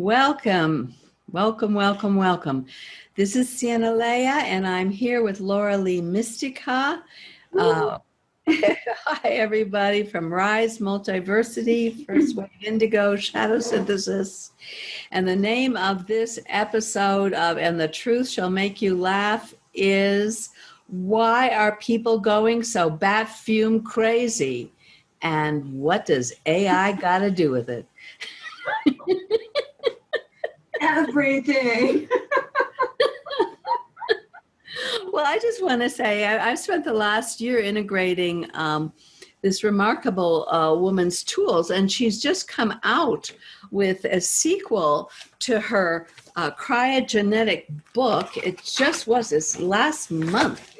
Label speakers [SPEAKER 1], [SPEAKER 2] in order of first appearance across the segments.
[SPEAKER 1] Welcome, welcome, welcome, welcome. This is Sienna and I'm here with Lee Mistycah. Hi, everybody from Rise, Multiversity, First Wave Indigo, Shadow Synthesis. And the name of this episode of And the Truth Shall Make You Laugh is Why Are People Going So Bat Fume Crazy? And what does AI got to do with it?
[SPEAKER 2] Everything.
[SPEAKER 1] Well, I just want to say I've spent the last year integrating this remarkable woman's tools, and she's just come out with a sequel to her Kryogenetic book. It just was this last month,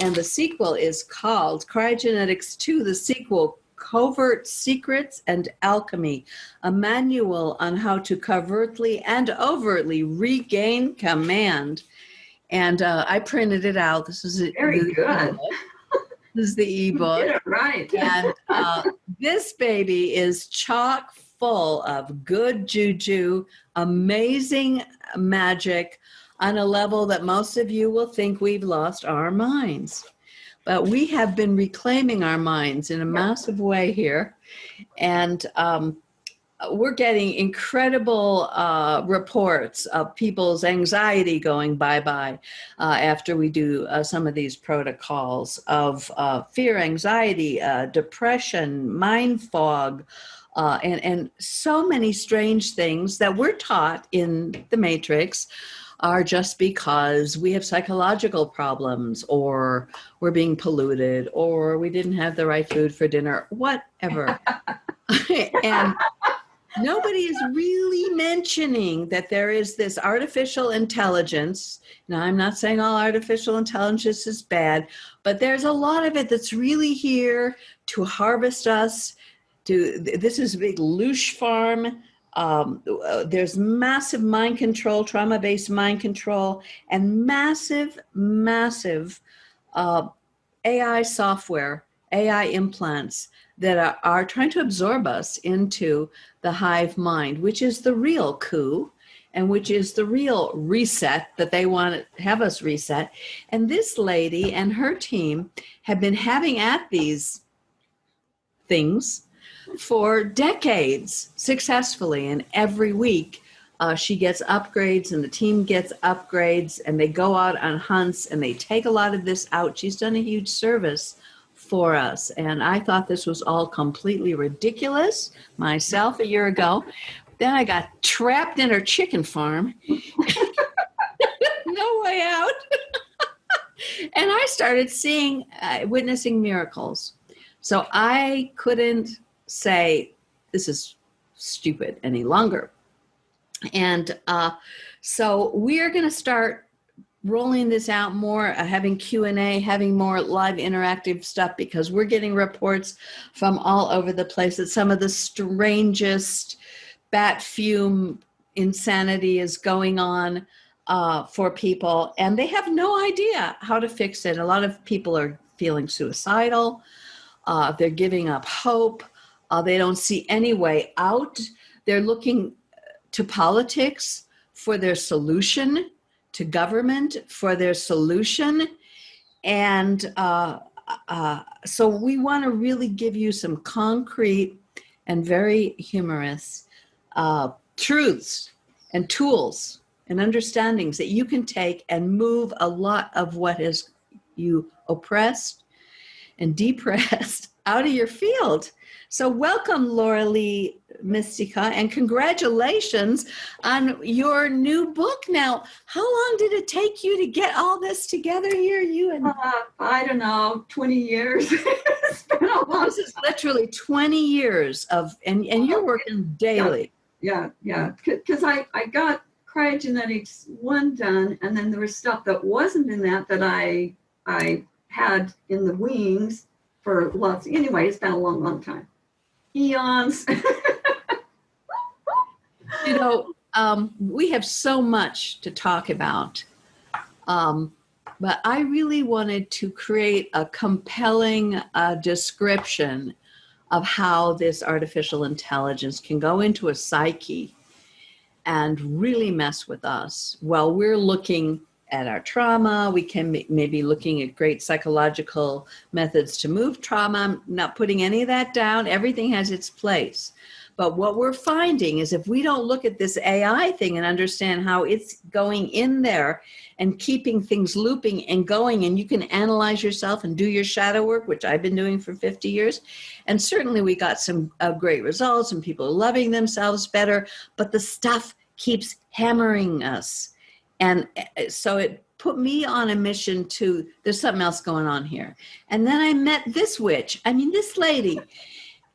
[SPEAKER 1] and the sequel is called Kryogenetics 2, the sequel, Covert Secrets and Alchemy, a manual on how to covertly and overtly regain command. And I printed it out. This is
[SPEAKER 2] very good.
[SPEAKER 1] This is the ebook.
[SPEAKER 2] Get it right.
[SPEAKER 1] And this baby is chock full of good juju, amazing magic on a level that most of you will think we've lost our minds. But we have been reclaiming our minds in a massive way here. And we're getting incredible reports of people's anxiety going bye-bye after we do some of these protocols of fear, anxiety, depression, mind fog, and so many strange things that we're taught in the Matrix are just because we have psychological problems, or we're being polluted, or we didn't have the right food for dinner, whatever. And nobody is really mentioning that there is this artificial intelligence. Now, I'm not saying all artificial intelligence is bad, but there's a lot of it that's really here to harvest us. This is a big loosh farm. There's massive mind control, trauma-based mind control, and massive AI software, AI implants that are trying to absorb us into the hive mind, which is the real coup, and which is the real reset that they want to have us reset. And this lady and her team have been having at these things for decades successfully, and every week she gets upgrades and the team gets upgrades, and they go out on hunts and they take a lot of this out. She's done a huge service for us, and I thought this was all completely ridiculous myself a year ago. Then I got trapped in her chicken farm. No way out. And I started witnessing miracles. So I couldn't say this is stupid any longer. And so we're going to start rolling this out more, having Q&A, having more live interactive stuff, because we're getting reports from all over the place that some of the strangest bat fume insanity is going on for people, and they have no idea how to fix it. A lot of people are feeling suicidal. They're giving up hope. They don't see any way out. They're looking to politics for their solution, to government for their solution. And so we want to really give you some concrete and very humorous truths and tools and understandings that you can take and move a lot of what has you oppressed and depressed out of your field. So welcome, Lee Mistycah, and congratulations on your new book. Now, how long did it take you to get all this together here?
[SPEAKER 2] I don't know, 20 years. It's been a long
[SPEAKER 1] This is literally 20 years of, and you're working daily.
[SPEAKER 2] Yeah. Because I got Kryogenetics 1 done, and then there was stuff that wasn't in that I had in the wings for lots. Anyway, it's been a long time. Eons.
[SPEAKER 1] We have so much to talk about. But I really wanted to create a compelling description of how this artificial intelligence can go into a psyche and really mess with us while we're looking at our trauma. We can maybe looking at great psychological methods to move trauma. I'm not putting any of that down. Everything has its place. But what we're finding is if we don't look at this AI thing and understand how it's going in there and keeping things looping and going, and you can analyze yourself and do your shadow work, which I've been doing for 50 years. And certainly we got some great results and people are loving themselves better, but the stuff keeps hammering us. And so it put me on a mission to, there's something else going on here. And then I met this witch. I mean, this lady,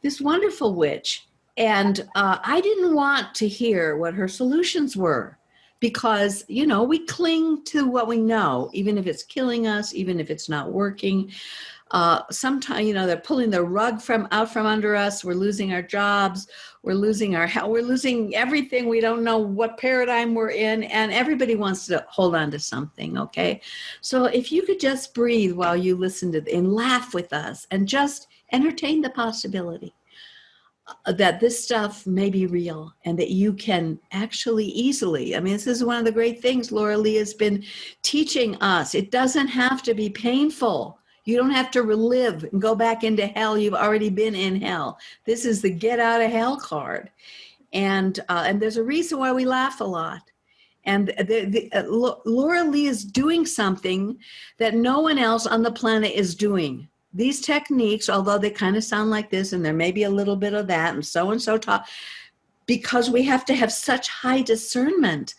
[SPEAKER 1] this wonderful witch. And I didn't want to hear what her solutions were because, you know, we cling to what we know, even if it's killing us, even if it's not working. Sometimes, you know, they're pulling the rug out from under us. We're losing our jobs. We're losing our health. We're losing everything. We don't know what paradigm we're in. And everybody wants to hold on to something, okay? So if you could just breathe while you listen to and laugh with us and just entertain the possibility that this stuff may be real and that you can actually easily, I mean, this is one of the great things Laura Lee has been teaching us. It doesn't have to be painful. You don't have to relive and go back into hell. You've already been in hell. This is the get out of hell card. And there's a reason why we laugh a lot. And Laura Lee is doing something that no one else on the planet is doing. These techniques, although they kind of sound like this, and there may be a little bit of that, and so talk, because we have to have such high discernment,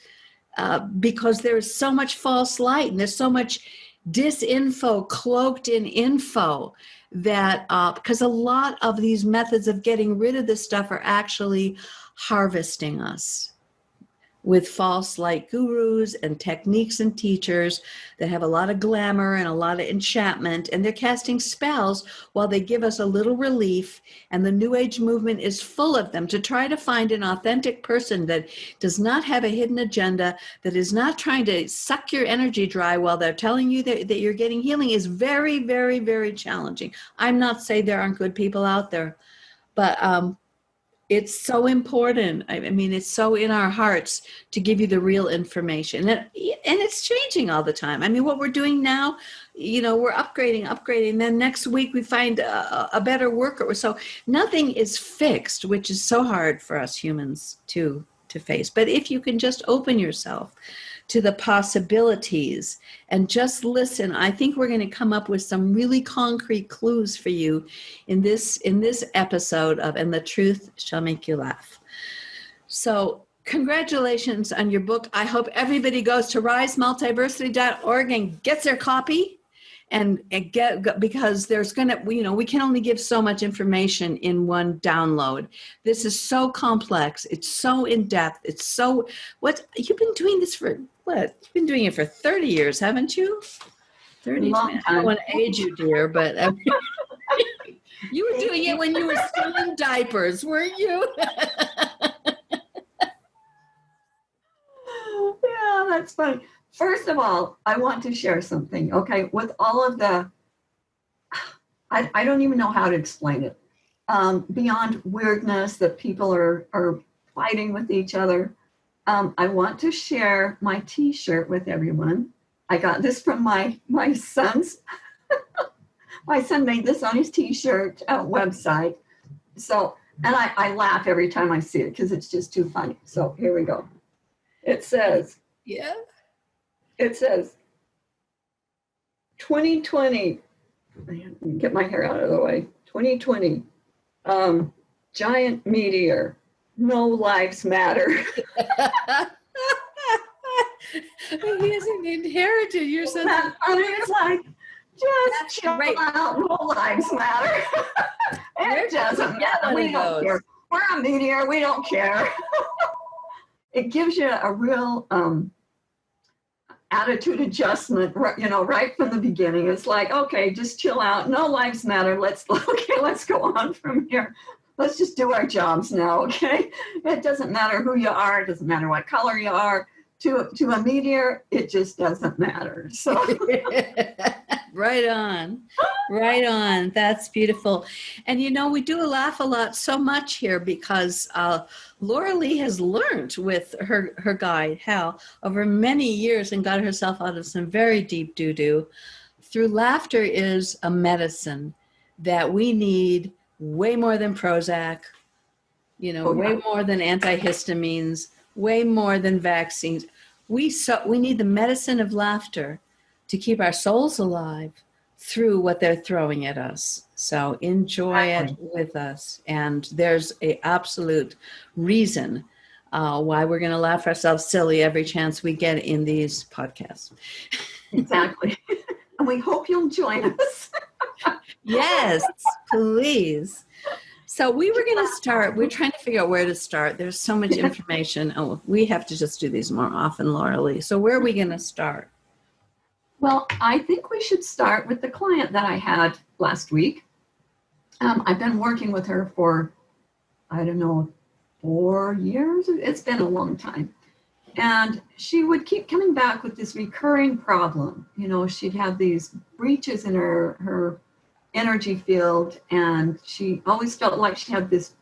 [SPEAKER 1] because there is so much false light, and there's so much disinfo cloaked in info that, because a lot of these methods of getting rid of this stuff are actually harvesting us with false light gurus and techniques and teachers that have a lot of glamour and a lot of enchantment, and they're casting spells while they give us a little relief. And the New Age movement is full of them to try to find an authentic person that does not have a hidden agenda, that is not trying to suck your energy dry while they're telling you that you're getting healing is very, very, very challenging. I'm not saying there aren't good people out there, but it's so important. I mean, it's so in our hearts to give you the real information. And it's changing all the time. I mean, what we're doing now, you know, we're upgrading. Then next week we find a better worker. So nothing is fixed, which is so hard for us humans to face. But if you can just open yourself to the possibilities and just listen, I think we're going to come up with some really concrete clues for you in this episode of And the Truth Shall Make You Laugh. So congratulations on your book. I hope everybody goes to risemultiversity.org and gets their copy and get, because there's going to, you know, we can only give so much information in one download. This is so complex. It's so in depth. It's so, you've been doing this for what? You've been doing it for 30 years, haven't you? 30 years. I don't want to age you, dear, but you were doing it when you were still in diapers, weren't you?
[SPEAKER 2] Yeah, that's funny. First of all, I want to share something, okay? With all of the, I don't even know how to explain it. Beyond weirdness that people are fighting with each other, I want to share my T-shirt with everyone. I got this from my son's. My son made this on his T-shirt website. So, and I laugh every time I see it because it's just too funny. So here we go. It says,
[SPEAKER 1] yeah.
[SPEAKER 2] It says, 2020, get my hair out of the way, 2020, giant meteor, no lives matter.
[SPEAKER 1] He hasn't inherited your sense of
[SPEAKER 2] it's like, just chill out, no lives matter. It doesn't matter, we don't care. We're a meteor, we don't care. It gives you a real attitude adjustment, you know, right from the beginning. It's like, okay, just chill out. No lives matter. Let's go on from here. Let's just do our jobs now, okay? It doesn't matter who you are. It doesn't matter what color you are. To a meteor, it just doesn't matter. So
[SPEAKER 1] Right on. Right on. That's beautiful. And we do laugh a lot so much here because Laura Lee has learned with her guide, Hal, over many years and got herself out of some very deep doo-doo. Through laughter is a medicine that we need way more than Prozac, way more than antihistamines, way more than vaccines. We need the medicine of laughter to keep our souls alive through what they're throwing at us. So enjoy it with us. And there's an absolute reason why we're going to laugh ourselves silly every chance we get in these podcasts.
[SPEAKER 2] Exactly. And we hope you'll join us.
[SPEAKER 1] Yes, please. So we were going to start. We're trying to figure out where to start. There's so much information. Oh, we have to just do these more often, Laura Lee. So where are we going to start?
[SPEAKER 2] Well, I think we should start with the client that I had last week. I've been working with her for, 4 years. It's been a long time. And she would keep coming back with this recurring problem. She'd have these breaches in her energy field, and she always felt like she had this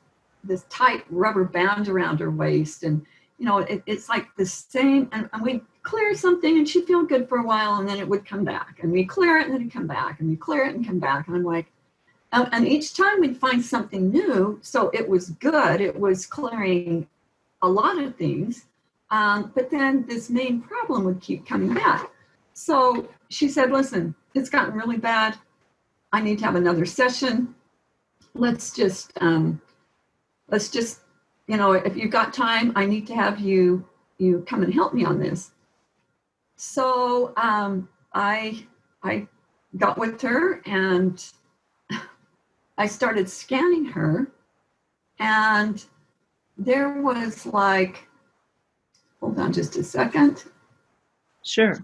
[SPEAKER 2] tight rubber band around her waist. And, it's like the same, and we'd clear something and she'd feel good for a while, and then it would come back, and we clear it and then it'd come back, and we clear it and come back. And I'm like, and each time we'd find something new. So it was good. It was clearing a lot of things. But then this main problem would keep coming back. So she said, listen, it's gotten really bad. I need to have another session. Let's just, if you've got time, I need to have you come and help me on this. So I got with her and I started scanning her, and there was like, hold on just a second.
[SPEAKER 1] Sure.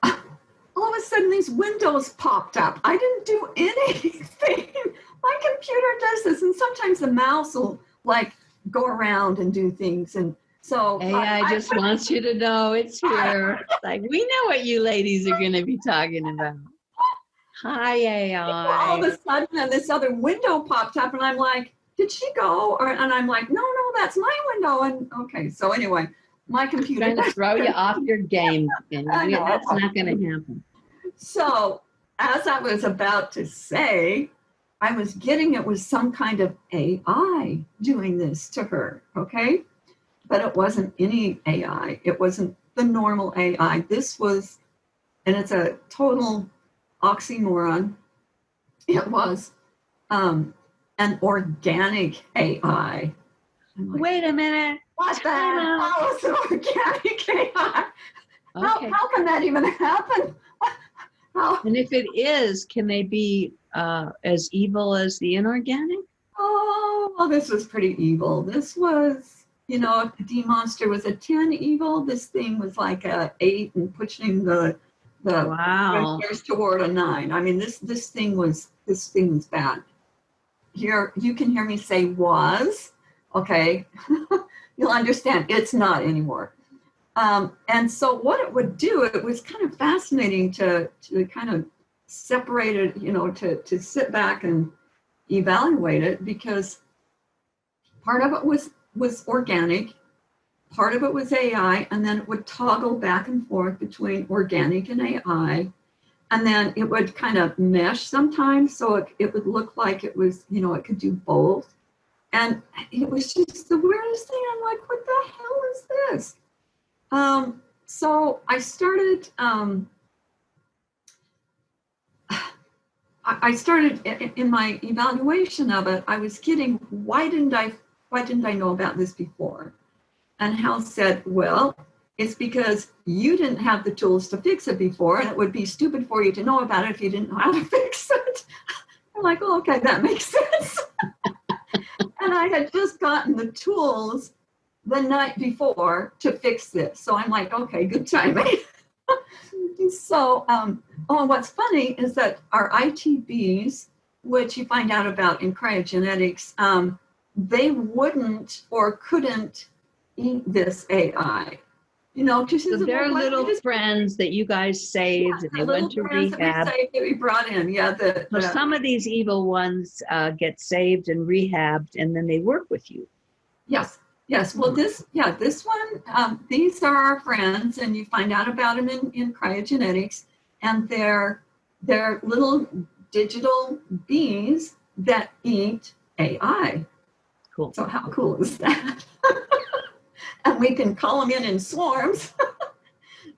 [SPEAKER 2] All of a sudden these windows popped up. I didn't do anything. My computer does this, and sometimes the mouse will like go around and do things. And so
[SPEAKER 1] AI just wants you to know it's here. Like, we know what you ladies are going to be talking about. Hi, AI.
[SPEAKER 2] All of a sudden, then this other window popped up, and I'm like, did she go? And I'm like, no, that's my window. And okay, so anyway, my computer
[SPEAKER 1] trying to throw you off your game. And that's not going to happen.
[SPEAKER 2] So as I was about to say, I was getting it was some kind of AI doing this to her, okay? But it wasn't any AI. It wasn't the normal AI. This was, and it's a total oxymoron. It was an organic AI.
[SPEAKER 1] Like, wait a minute.
[SPEAKER 2] What the hell is an organic AI?
[SPEAKER 1] Okay.
[SPEAKER 2] How can that even happen?
[SPEAKER 1] And if it is, can they be as evil as the inorganic?
[SPEAKER 2] Oh, well, this was pretty evil. This was, if the D-Monster was a 10 evil, this thing was like a 8 and pushing the
[SPEAKER 1] wow
[SPEAKER 2] toward a 9. I mean, this thing was bad. Here, you can hear me say was, okay? You'll understand it's not anymore. And so what it would do, it was kind of fascinating to kind of separate it, to sit back and evaluate it, because part of it was organic, part of it was AI, and then it would toggle back and forth between organic and AI. And then it would kind of mesh sometimes, so it would look like it was, it could do both. And it was just the weirdest thing. I'm like, what the hell is this? So I started, in my evaluation of it, I was getting, why didn't I know about this before? And Hal said, well, it's because you didn't have the tools to fix it before, and it would be stupid for you to know about it if you didn't know how to fix it. I'm like, oh, okay, that makes sense. And I had just gotten the tools the night before to fix this. So I'm like, okay, good timing. So, what's funny is that our ITBs, which you find out about in Kryahgenetics, they wouldn't or couldn't eat this AI because
[SPEAKER 1] So they're little friends that you guys saved, and they went to rehab.
[SPEAKER 2] That we brought in.
[SPEAKER 1] So some of these evil ones get saved and rehabbed, and then they work with you.
[SPEAKER 2] Yes. Well, this one, these are our friends, and you find out about them in Kryahgenetics, and they're little digital beings that eat AI.
[SPEAKER 1] Cool.
[SPEAKER 2] So how cool is that? And we can call them in swarms.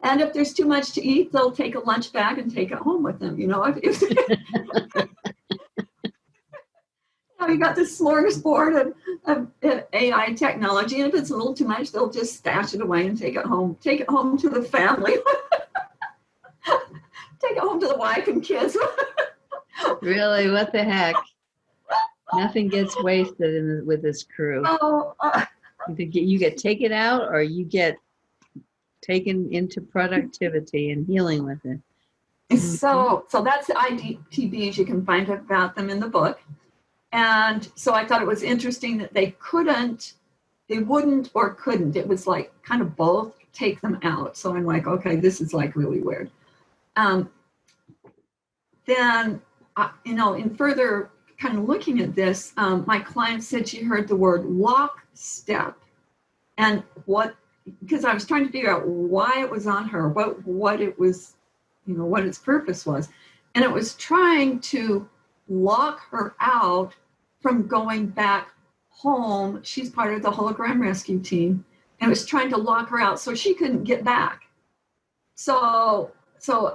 [SPEAKER 2] And if there's too much to eat, they'll take a lunch bag and take it home with them. If you got this smorgasbord of AI technology, and if it's a little too much, they'll just stash it away and take it home to the family. Take it home to the wife and kids.
[SPEAKER 1] Really? What the heck? Nothing gets wasted with this crew. You get taken out, or you get taken into productivity and healing with it.
[SPEAKER 2] So that's the IDTBs. You can find about them in the book. And so I thought it was interesting that they wouldn't or couldn't. It was like kind of both take them out. So I'm like, okay, this is like really weird. Then, in further kind of looking at this, my client said she heard the word lockstep. And because I was trying to figure out why it was on her, what it was, what its purpose was. And it was trying to lock her out from going back home. She's part of the Hologram rescue team, and it was trying to lock her out so she couldn't get back. So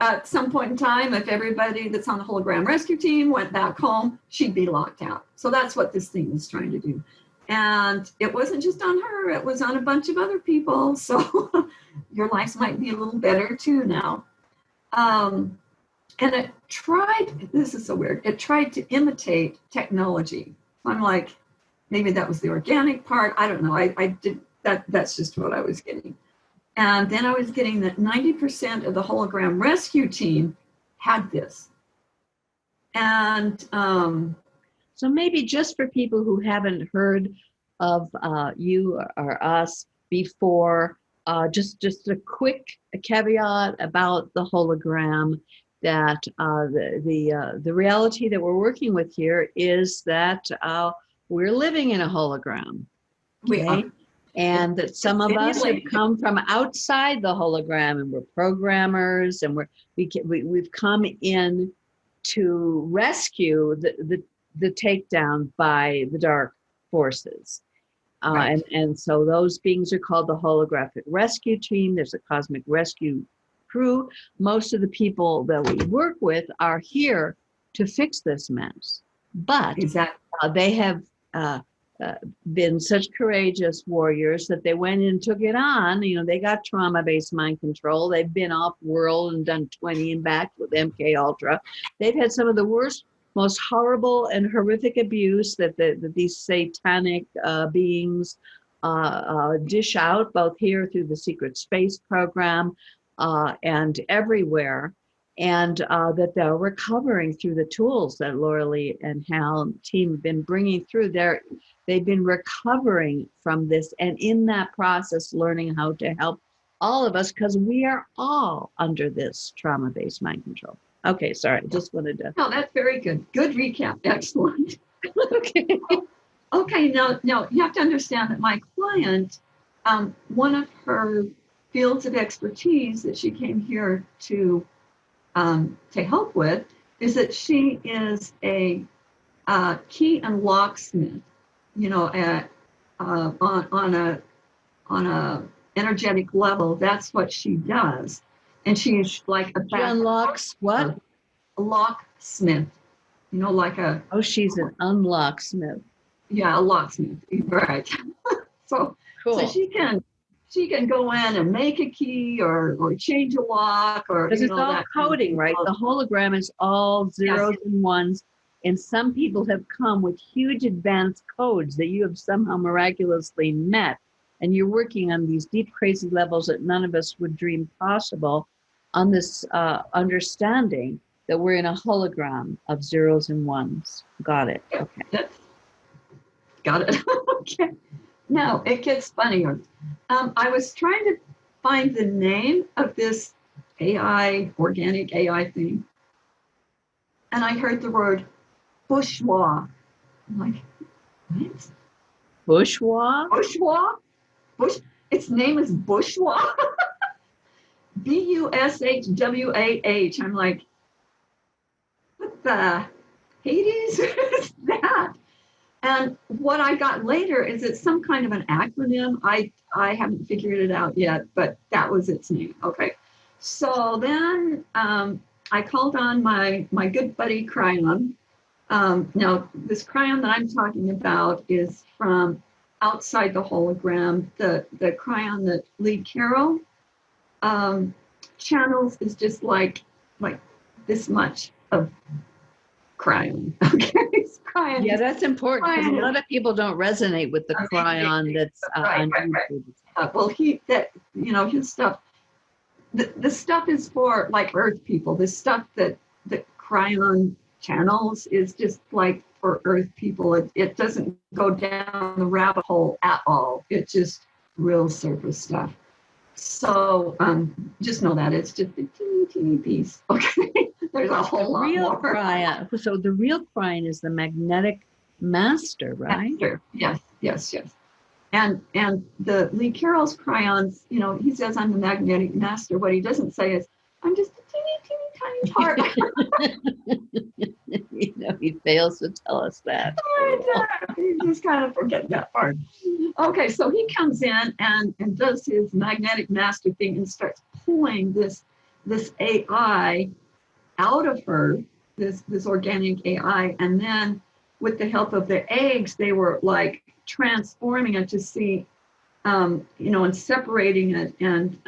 [SPEAKER 2] at some point in time, if everybody that's on the Hologram rescue team went back home, she'd be locked out. So that's what this thing is trying to do. And it wasn't just on her, it was on a bunch of other people. So your lives might be a little better too now. And it tried, this is so weird, it tried to imitate technology. I'm like, maybe that was the organic part. I don't know. I did that. That's just what I was getting. And then I was getting that 90% of the Hologram rescue team had this. And
[SPEAKER 1] so maybe just for people who haven't heard of you or us before, just a quick caveat about the hologram, that the reality that we're working with here is that we're living in a hologram.
[SPEAKER 2] We are.
[SPEAKER 1] And that some of us have come from outside the hologram, and we're programmers, and we've come in to rescue the takedown by the dark forces.
[SPEAKER 2] Right.
[SPEAKER 1] And so those beings are called the holographic rescue team. There's a cosmic rescue crew. Most of the people that we work with are here to fix this mess. But
[SPEAKER 2] exactly.
[SPEAKER 1] They have been such courageous warriors that they went and took it on. They got trauma-based mind control. They've been off-world and done 20 and back with MK Ultra. They've had some of the worst, most horrible and horrific abuse that these satanic beings dish out, both here through the secret space program and everywhere. And that they're recovering through the tools that Laura Lee and Hal and the team have been bringing through. They've been recovering from this, and in that process, learning how to help all of us, because we are all under this trauma-based mind control. Okay, sorry, just wanted to.
[SPEAKER 2] No, that's very good. Good recap. Excellent.
[SPEAKER 1] Okay.
[SPEAKER 2] Okay, now you have to understand that my client, one of her fields of expertise that she came here to help with is that she is a key and locksmith, on a energetic level. That's what she does, and she's like a
[SPEAKER 1] unlocks what?
[SPEAKER 2] A locksmith, like a.
[SPEAKER 1] Oh, she's an unlocksmith.
[SPEAKER 2] Yeah, a locksmith, right? So,
[SPEAKER 1] cool.
[SPEAKER 2] So she can go in and make a key or change a lock, or
[SPEAKER 1] because it's all coding, right? The hologram is all zeros and ones, and some people have come with huge advanced codes that you have somehow miraculously met, and you're working on these deep, crazy levels that none of us would dream possible, on this understanding that we're in a hologram of zeros and ones. Got it. Okay.
[SPEAKER 2] Got it. Okay. Now it gets funnier. I was trying to find the name of this AI, organic AI thing. And I heard the word bourgeois. I'm like, what?
[SPEAKER 1] Bourgeois?
[SPEAKER 2] Bourgeois? Its name is bourgeois. Bushwah. I'm like, what the Hades is that? And what I got later is it's some kind of an acronym. I haven't figured it out yet, but that was its name. Okay. So then I called on my good buddy Kryon. Now, this Kryon that I'm talking about is from outside the hologram. The Kryon that Lee Carroll channels is just like this much of Kryon. Okay, it's Kryon.
[SPEAKER 1] Yeah, that's important because a lot of people don't resonate with the Kryon that's on YouTube.
[SPEAKER 2] Well, his stuff. The stuff is for like Earth people. The stuff that Kryon channels is just like for Earth people. It doesn't go down the rabbit hole at all. It's just real surface stuff. So just know that it's just a teeny piece. Okay, there's a whole lot more.
[SPEAKER 1] Kryon. So the real Kryon is the magnetic master, right?
[SPEAKER 2] Master. Yes. And the Lee Carroll's Kryons, he says I'm the magnetic master. What he doesn't say is I'm just a teeny tiny part.
[SPEAKER 1] He fails to tell us that.
[SPEAKER 2] He just kind of forget that part. Okay, so he comes in and does his magnetic master thing and starts pulling this AI out of her, this organic AI, and then with the help of the eggs, they were like transforming it to see, and separating it. And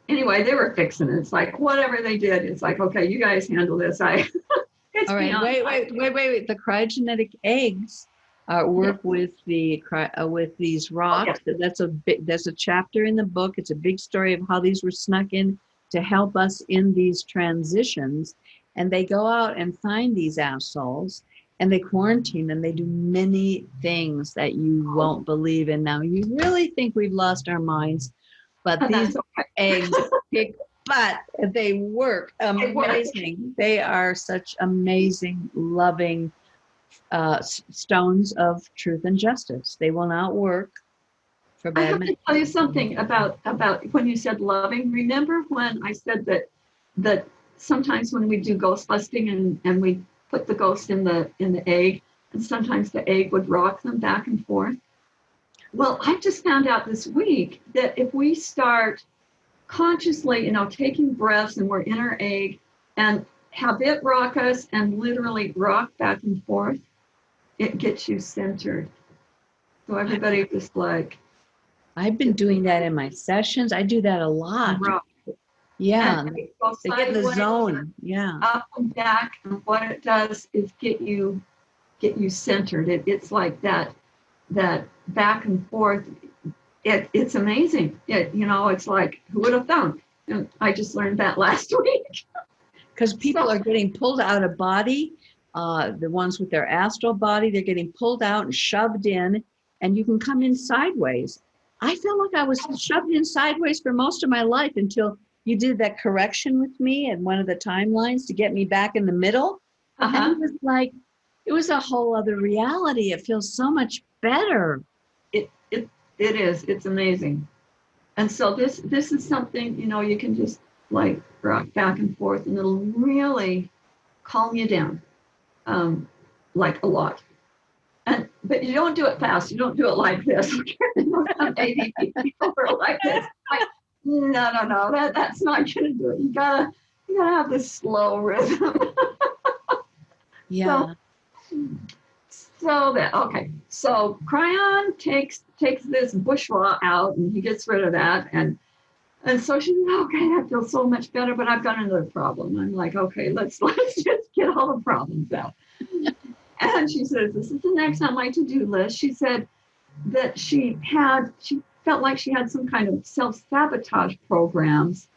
[SPEAKER 2] anyway, they were fixing it. It's like whatever they did, it's like, okay, you guys handle this. All right,
[SPEAKER 1] wait. The cryogenetic eggs work with these rocks. That's a chapter in the book. It's a big story of how these were snuck in to help us in these transitions. And they go out and find these assholes and they quarantine them. They do many things that you won't believe. And now you really think we've lost our minds, but these eggs kick butt. They work amazing. They are such amazing, loving stones of truth and justice. They will not work for bad.
[SPEAKER 2] I have to tell you something about when you said loving. Remember when I said that sometimes when we do ghost busting and we put the ghost in the egg, and sometimes the egg would rock them back and forth? Well, I just found out this week that if we start consciously, taking breaths and we're in our egg and have it rock us and literally rock back and forth, it gets you centered. So everybody just like.
[SPEAKER 1] I've been doing that in my sessions. I do that a lot. Yeah, they get in the zone. Yeah,
[SPEAKER 2] up and back, and what it does is get you centered. It's like that back and forth. It's amazing. It's like, who would have thought? And I just learned that last week.
[SPEAKER 1] Because people are getting pulled out of body. The ones with their astral body, they're getting pulled out and shoved in, and you can come in sideways. I felt like I was shoved in sideways for most of my life until you did that correction with me and one of the timelines to get me back in the middle. And it was like, it was a whole other reality. It feels so much better.
[SPEAKER 2] It is. It's amazing. And so this is something, you can just like rock back and forth and it'll really calm you down, like a lot. But you don't do it fast. You don't do it like this. Some ADD people are like this. Like, no. That's not going to do it. You gotta have this slow rhythm.
[SPEAKER 1] Yeah.
[SPEAKER 2] So Kryon takes this bourgeois out and he gets rid of that and so she's okay, that feels so much better, but I've got another problem. I'm like, okay, let's just get all the problems out. And she says, this is the next on my to-do list. She said that she felt like she had some kind of self-sabotage programs,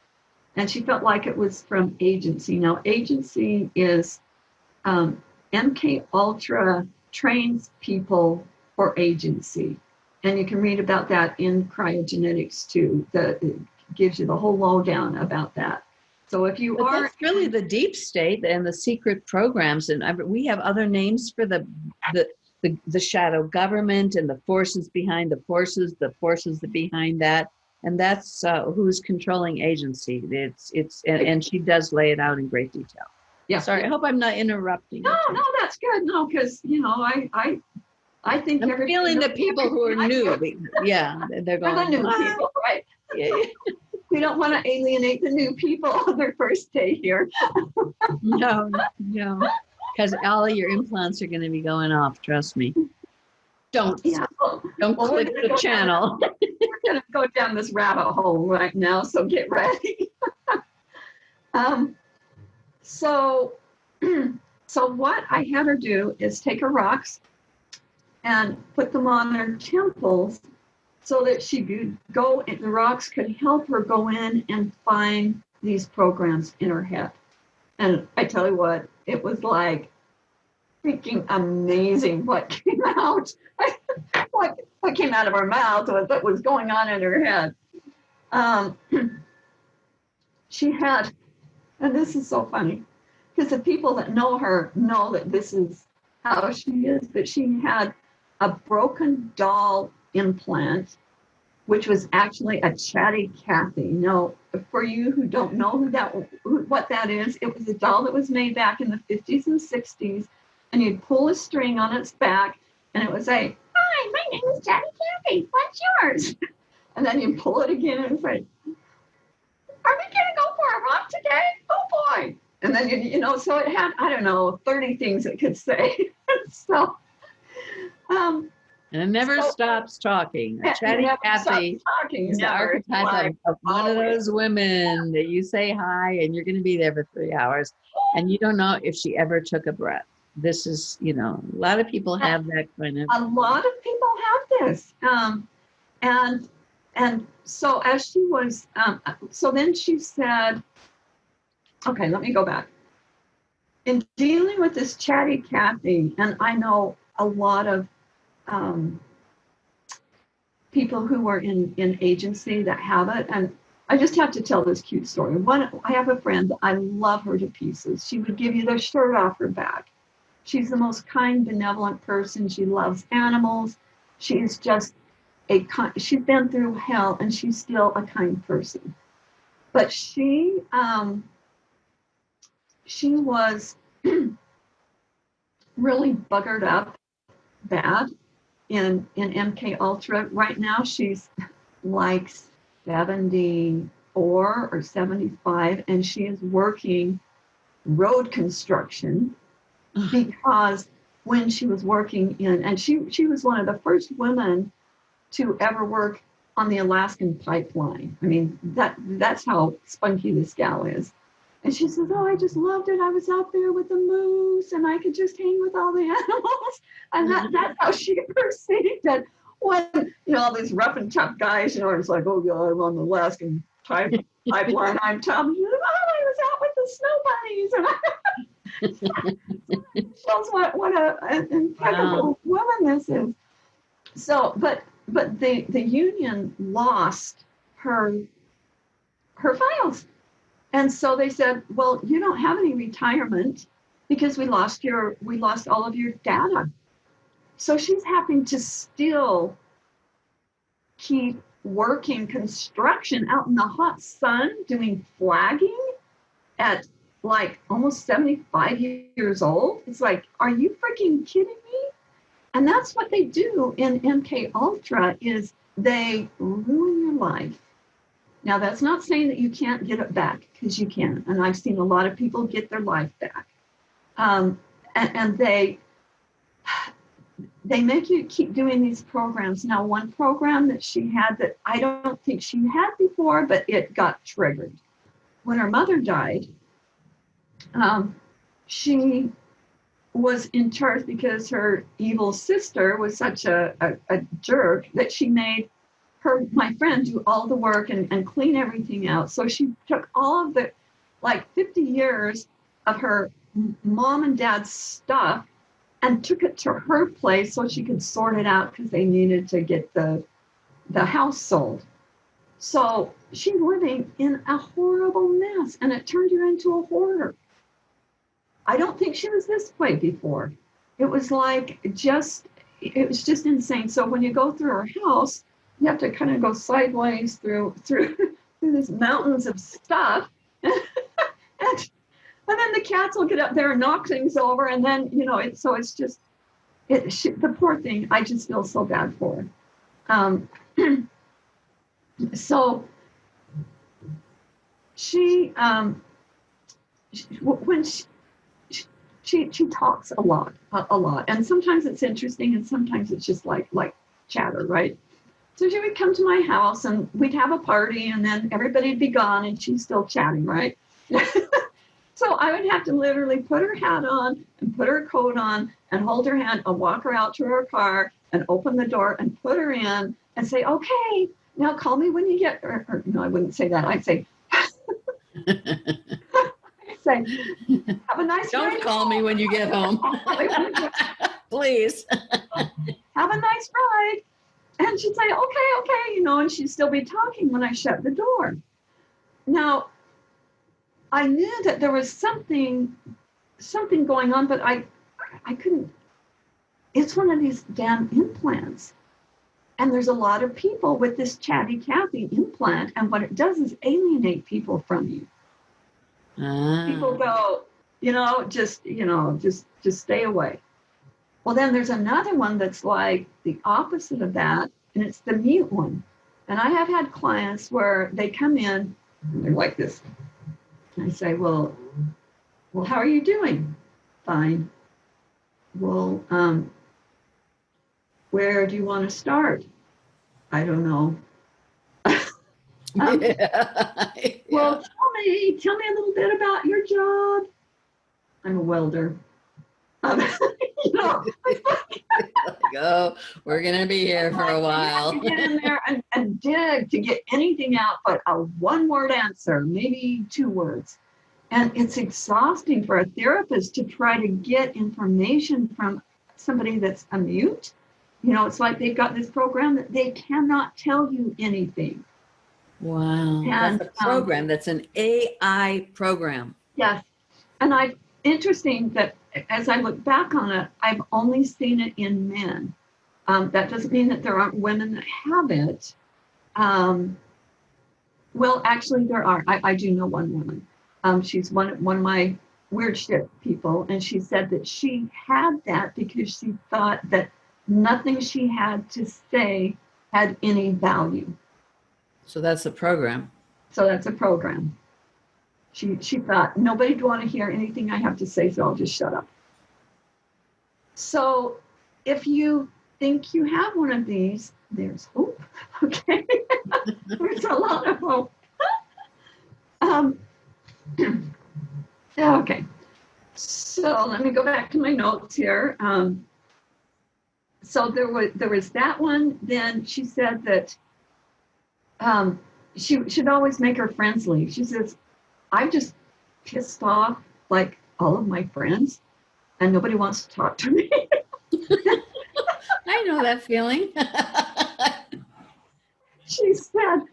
[SPEAKER 2] and she felt like it was from agency. Now, agency is MK Ultra trains people for agency. And you can read about that in Kryahgenetics too. It gives you the whole lowdown about that. So if you are,
[SPEAKER 1] that's really the deep state and the secret programs, and we have other names for the shadow government and the forces behind the forces behind that, and that's who's controlling agency. And she does lay it out in great detail.
[SPEAKER 2] Yeah.
[SPEAKER 1] Sorry, I hope I'm not interrupting.
[SPEAKER 2] No, that's good. No, because I think
[SPEAKER 1] I'm feeling the people who are new. Yeah, they're going.
[SPEAKER 2] We're the new people, right?
[SPEAKER 1] Yeah.
[SPEAKER 2] We don't want to alienate the new people on their first day here.
[SPEAKER 1] No, because all of your implants are going to be going off. Trust me. Don't click the channel.
[SPEAKER 2] We're going to go down this rabbit hole right now, so get ready. So what I had her do is take her rocks and put them on her temples so that she could the rocks could help her go in and find these programs in her head. And I tell you what, it was like freaking amazing what came out. what came out of her mouth was what was going on in her head. She had, and this is so funny, because the people that know her know that this is how she is, but she had a broken doll implant, which was actually a chatty Cathy. Now, for you who don't know what that is, it was a doll that was made back in the 50s and 60s, and you'd pull a string on its back, and it would say, "Hi, my name is Chatty Cathy. What's yours?" And then you pull it again and say, "Are we going to go for a run today? Oh boy!" And then so it had 30 things it could say. So.
[SPEAKER 1] And it never stops talking. Chatty Cathy is the archetype of one of those women that you say hi and you're going to be there for 3 hours and you don't know if she ever took a breath. This is, a lot of people have that kind of.
[SPEAKER 2] A lot of people have this. And so as she was, so then she said, okay, let me go back. In dealing with this Chatty Cathy, and I know a lot of people who are in agency that have it, and I just have to tell this cute story. I have a friend, I love her to pieces. She would give you the shirt off her back. She's the most kind, benevolent person. She loves animals. She's just she's been through hell and she's still a kind person. But she was really buggered up bad in MK Ultra. Right now she's like 74 or 75 and she is working road construction because when she was working and she was one of the first women to ever work on the Alaskan pipeline. I mean, that's how spunky this gal is. And she says, "Oh, I just loved it. I was out there with the moose and I could just hang with all the animals." And that's how she perceived it. When, all these rough and tough guys, it's like, "Oh, yeah, I'm on the Alaskan pipeline. I'm tough." She said, "Oh, I was out with the snow bunnies." And shows what an incredible woman this is. So, but the union lost her files. And so they said, "Well, you don't have any retirement because we lost all of your data." So she's having to still keep working construction out in the hot sun, doing flagging at like almost 75 years old. It's like, are you freaking kidding me? And that's what they do in MK Ultra is they ruin your life. Now, that's not saying that you can't get it back, because you can. And I've seen a lot of people get their life back. And they make you keep doing these programs. Now, one program that she had that I don't think she had before, but it got triggered. When her mother died, she was in charge because her evil sister was such a jerk that she made my friend do all the work and clean everything out. So she took all of the 50 years of her mom and dad's stuff and took it to her place so she could sort it out because they needed to get the house sold. So she's living in a horrible mess, and it turned her into a hoarder. I don't think she was this way before. It was like it was just insane. So when you go through her house, you have to kind of go sideways through these mountains of stuff. and then the cats will get up there and knock things over. And then, it's just, the poor thing, I just feel so bad for her. So when she talks a lot, and sometimes it's interesting, and sometimes it's just like chatter, right? So she would come to my house, and we'd have a party, and then everybody'd be gone, and she's still chatting, right? So I would have to literally put her hat on and put her coat on and hold her hand and walk her out to her car and open the door and put her in and say, okay, now call me when you get, or no, I wouldn't say that. I'd say, have a nice
[SPEAKER 1] Don't
[SPEAKER 2] ride
[SPEAKER 1] call
[SPEAKER 2] home.
[SPEAKER 1] me when you get home. Please.
[SPEAKER 2] Have a nice ride. And she'd say, okay, and she'd still be talking when I shut the door. Now, I knew that there was something going on, but I couldn't. It's one of these damn implants. And there's a lot of people with this chatty Cathy implant, and what it does is alienate people from you. People go, just stay away. Well, then there's another one that's like the opposite of that, and it's the mute one. And I have had clients where they come in and they're like this. And I say, well, how are you doing? Fine. Well, where do you want to start? I don't know. Well, tell me a little bit about your job. I'm a welder.
[SPEAKER 1] We're going to be here for a while.
[SPEAKER 2] You get in there and dig to get anything out but a one-word answer, maybe 2 words. And it's exhausting for a therapist to try to get information from somebody that's a mute. It's like they've got this program that they cannot tell you anything.
[SPEAKER 1] Wow. And that's a program. That's an AI program.
[SPEAKER 2] Yes. And interesting that as I look back on it, I've only seen it in men. That doesn't mean that there aren't women that have it. Well, actually, there are. I do know one woman. She's one of my weird shit people, and she said that she had that because she thought that nothing she had to say had any value.
[SPEAKER 1] So that's a program.
[SPEAKER 2] She thought nobody'd want to hear anything I have to say, so I'll just shut up. So if you think you have one of these, there's hope. Okay, there's a lot of hope. Okay, so let me go back to my notes here. So there was that one. Then she said that she should always make her friends leave. She says, I'm just pissed off like all of my friends, and nobody wants to talk to me.
[SPEAKER 1] I know that feeling.
[SPEAKER 2] She said,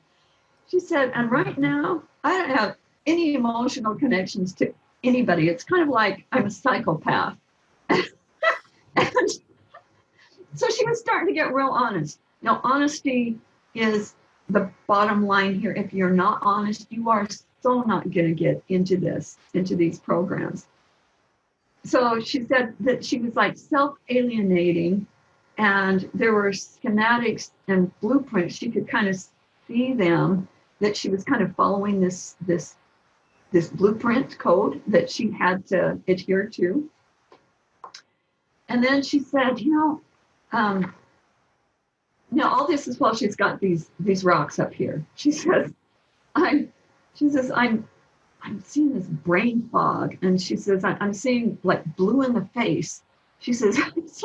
[SPEAKER 2] and right now I don't have any emotional connections to anybody. It's kind of like I'm a psychopath. And so she was starting to get real honest. Now, honesty is the bottom line here. If you're not honest, you are so not going to get into these programs. So she said that she was like self-alienating, and there were schematics and blueprints. She could kind of see them, that she was kind of following this blueprint code that she had to adhere to. And then she said, all this is while she's got these rocks up here. She says, I'm seeing this brain fog, and she says, I'm seeing like blue in the face. She says, it's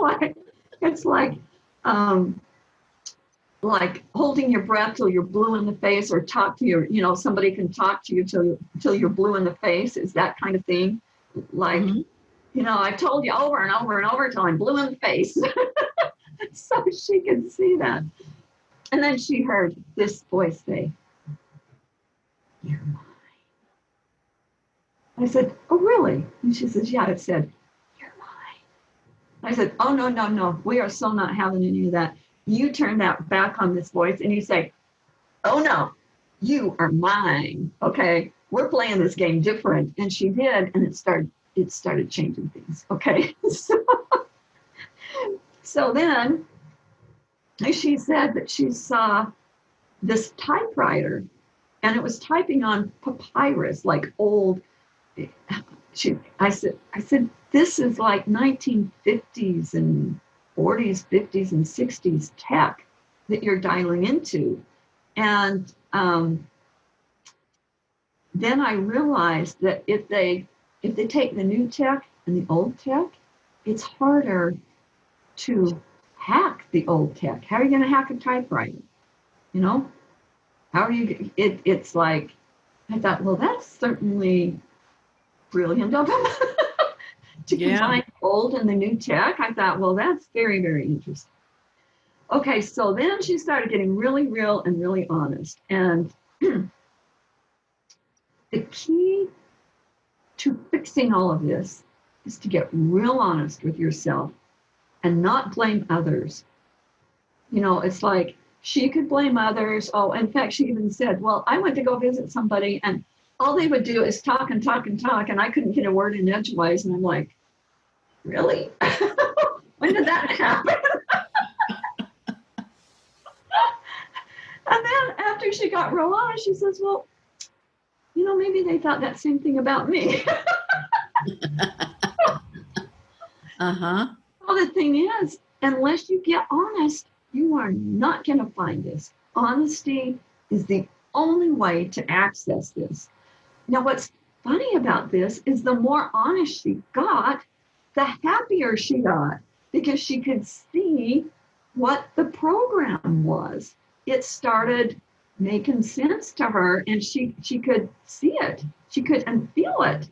[SPEAKER 2] like holding your breath till you're blue in the face, or talk to your, somebody can talk to you till you're blue in the face. Is that kind of thing? Like, I told you over and over and over till I'm blue in the face. So she could see that. And then she heard this voice say, "You're mine." I said, "Oh, really?" And she says, "Yeah." It said, "You're mine." I said, "Oh, no, no, no. We are so not having any of that. You turn that back on this voice and you say, 'Oh, no, you are mine.' Okay, we're playing this game different." And she did, and it started changing things. Okay. So then she said that she saw this typewriter, and it was typing on papyrus, like old. I said, "This is like 1950s and 40s, 50s, and 60s tech that you're dialing into." And then I realized that if they take the new tech and the old tech, it's harder to hack the old tech. How are you going to hack a typewriter? How are you? It's like, I thought, well, that's certainly brilliant of them to combine old and the new tech. I thought, well, that's very, very interesting. Okay, so then she started getting really real and really honest. And the key to fixing all of this is to get real honest with yourself and not blame others. It's like she could blame others. Oh, in fact, she even said, "Well, I went to go visit somebody and all they would do is talk and talk and talk, and I couldn't get a word in edgewise." And I'm like, really? When did that happen? And then after she got real honest, she says, "Well, maybe they thought that same thing about me."
[SPEAKER 1] Uh-huh.
[SPEAKER 2] Well, the thing is, unless you get honest, you are not going to find this. Honesty is the only way to access this. Now, what's funny about this is the more honest she got, the happier she got, because she could see what the program was. It started making sense to her, and she could see it. She could and feel it.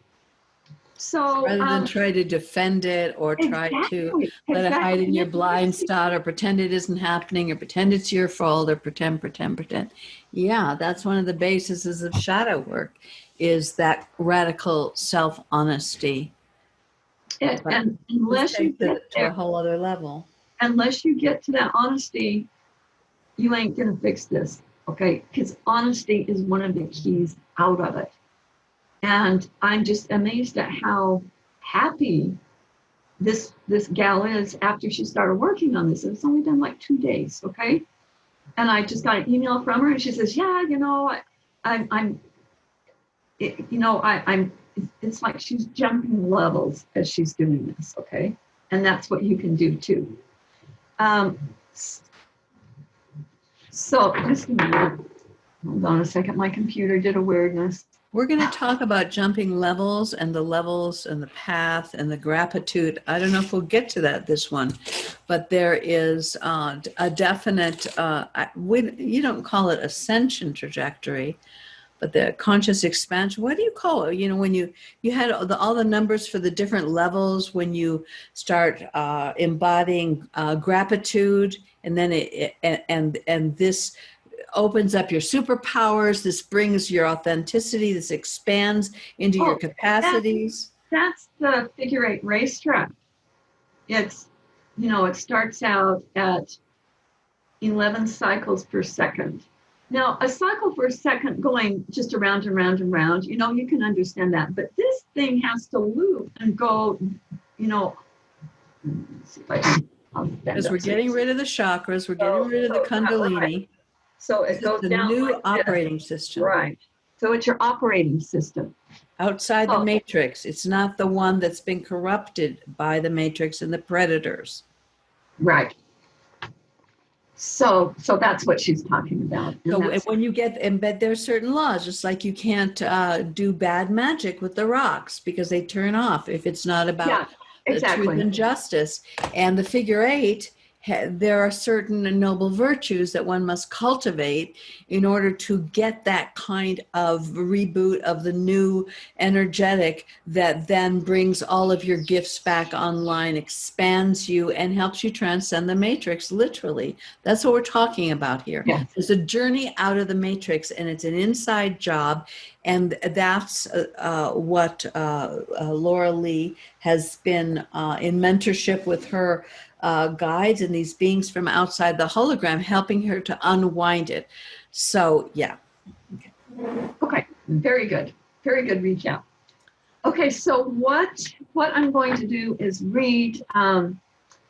[SPEAKER 2] So
[SPEAKER 1] rather than try to defend it or try to let it hide in your blind spot or pretend it isn't happening or pretend it's your fault or pretend. Yeah, that's one of the bases of shadow work, is that radical self-honesty.
[SPEAKER 2] And unless you get
[SPEAKER 1] to a whole other level.
[SPEAKER 2] Unless you get to that honesty, you ain't going to fix this, okay? Because honesty is one of the keys out of it. And I'm just amazed at how happy this gal is after she started working on this. It's only been like 2 days, okay? And I just got an email from her, and she says, "Yeah, it's like she's jumping levels as she's doing this, okay? And that's what you can do too." So just a minute. Hold on a second. My computer did a weirdness.
[SPEAKER 1] We're going to talk about jumping levels and the path and the gratitude. I don't know if we'll get to that this one, but there is a definite, you don't call it ascension trajectory, but the conscious expansion. What do you call it? When you had all the numbers for the different levels, when you start embodying gratitude, and then and this opens up your superpowers. This brings your authenticity. This expands into your capacities.
[SPEAKER 2] That's the figure 8 racetrack. It's, it starts out at 11 cycles per second. Now, a cycle per second going just around and round and round, you can understand that. But this thing has to loop and go, let's see if I can.
[SPEAKER 1] Because we're getting rid of the chakras, we're getting rid of the Kundalini.
[SPEAKER 2] Right. So it goes down
[SPEAKER 1] the new
[SPEAKER 2] like
[SPEAKER 1] operating
[SPEAKER 2] this.
[SPEAKER 1] system.
[SPEAKER 2] Right. So it's your operating system.
[SPEAKER 1] Outside the matrix. It's not the one that's been corrupted by the matrix and the predators.
[SPEAKER 2] Right. So that's what she's talking about.
[SPEAKER 1] So when you but there's certain laws, just like you can't do bad magic with the rocks because they turn off if it's not about truth and justice. And the figure 8 there are certain noble virtues that one must cultivate in order to get that kind of reboot of the new energetic that then brings all of your gifts back online, expands you, and helps you transcend the matrix, literally. That's what we're talking about here.
[SPEAKER 2] Yes.
[SPEAKER 1] It's a journey out of the matrix, and it's an inside job. And that's what Laura Lee has been in mentorship with her guides and these beings from outside the hologram, helping her to unwind it. So, yeah.
[SPEAKER 2] Okay, very good. Very good recap. Okay, so what I'm going to do is read.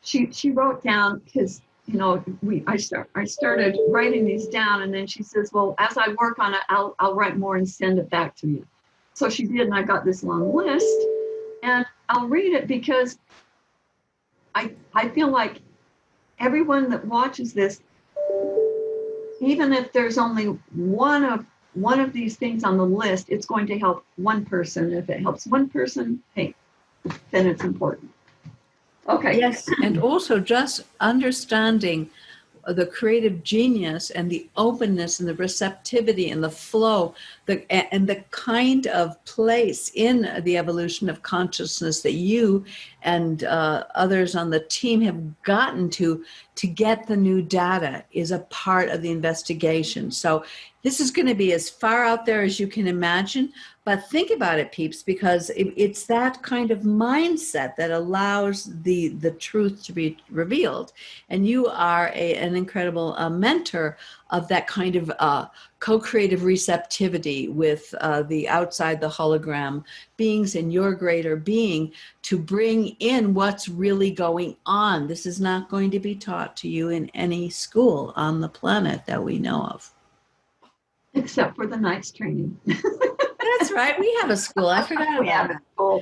[SPEAKER 2] She wrote down, because I started writing these down, and then she says, well, as I work on it, I'll write more and send it back to you. So she did, and I got this long list, and I'll read it because I feel like everyone that watches this, even if there's only one of these things on the list, it's going to help one person. If it helps one person, hey, then it's important. Okay.
[SPEAKER 1] Yes, and also just understanding the creative genius and the openness and the receptivity and the flow and the kind of place in the evolution of consciousness that you and others on the team have gotten to get the new data is a part of the investigation. So this is going to be as far out there as you can imagine, but think about it, peeps, because it's that kind of mindset that allows the truth to be revealed. And you are an incredible mentor of that kind of co-creative receptivity with the outside the hologram beings and your greater being to bring in what's really going on. This is not going to be taught to you in any school on the planet that we know of.
[SPEAKER 2] Except for the night's training.
[SPEAKER 1] That's right. We have a school. I forgot about
[SPEAKER 2] it. School.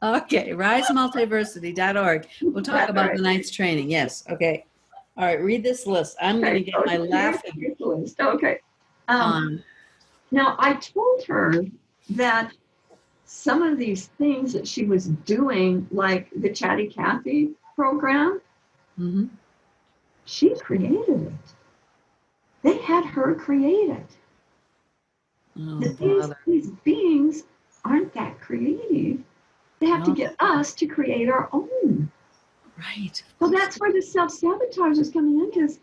[SPEAKER 1] Okay. RiseMultiversity.org. We'll talk about the night's training. Yes. Okay. All right. Read this list. I'm going to get my laughing
[SPEAKER 2] list. Okay. Now, I told her that some of these things that she was doing, like the Chatty Cathy program, she created it. They had her create it. These beings aren't that creative. They have to get us to create our own.
[SPEAKER 1] Right.
[SPEAKER 2] So that's where the self-sabotage is coming in, because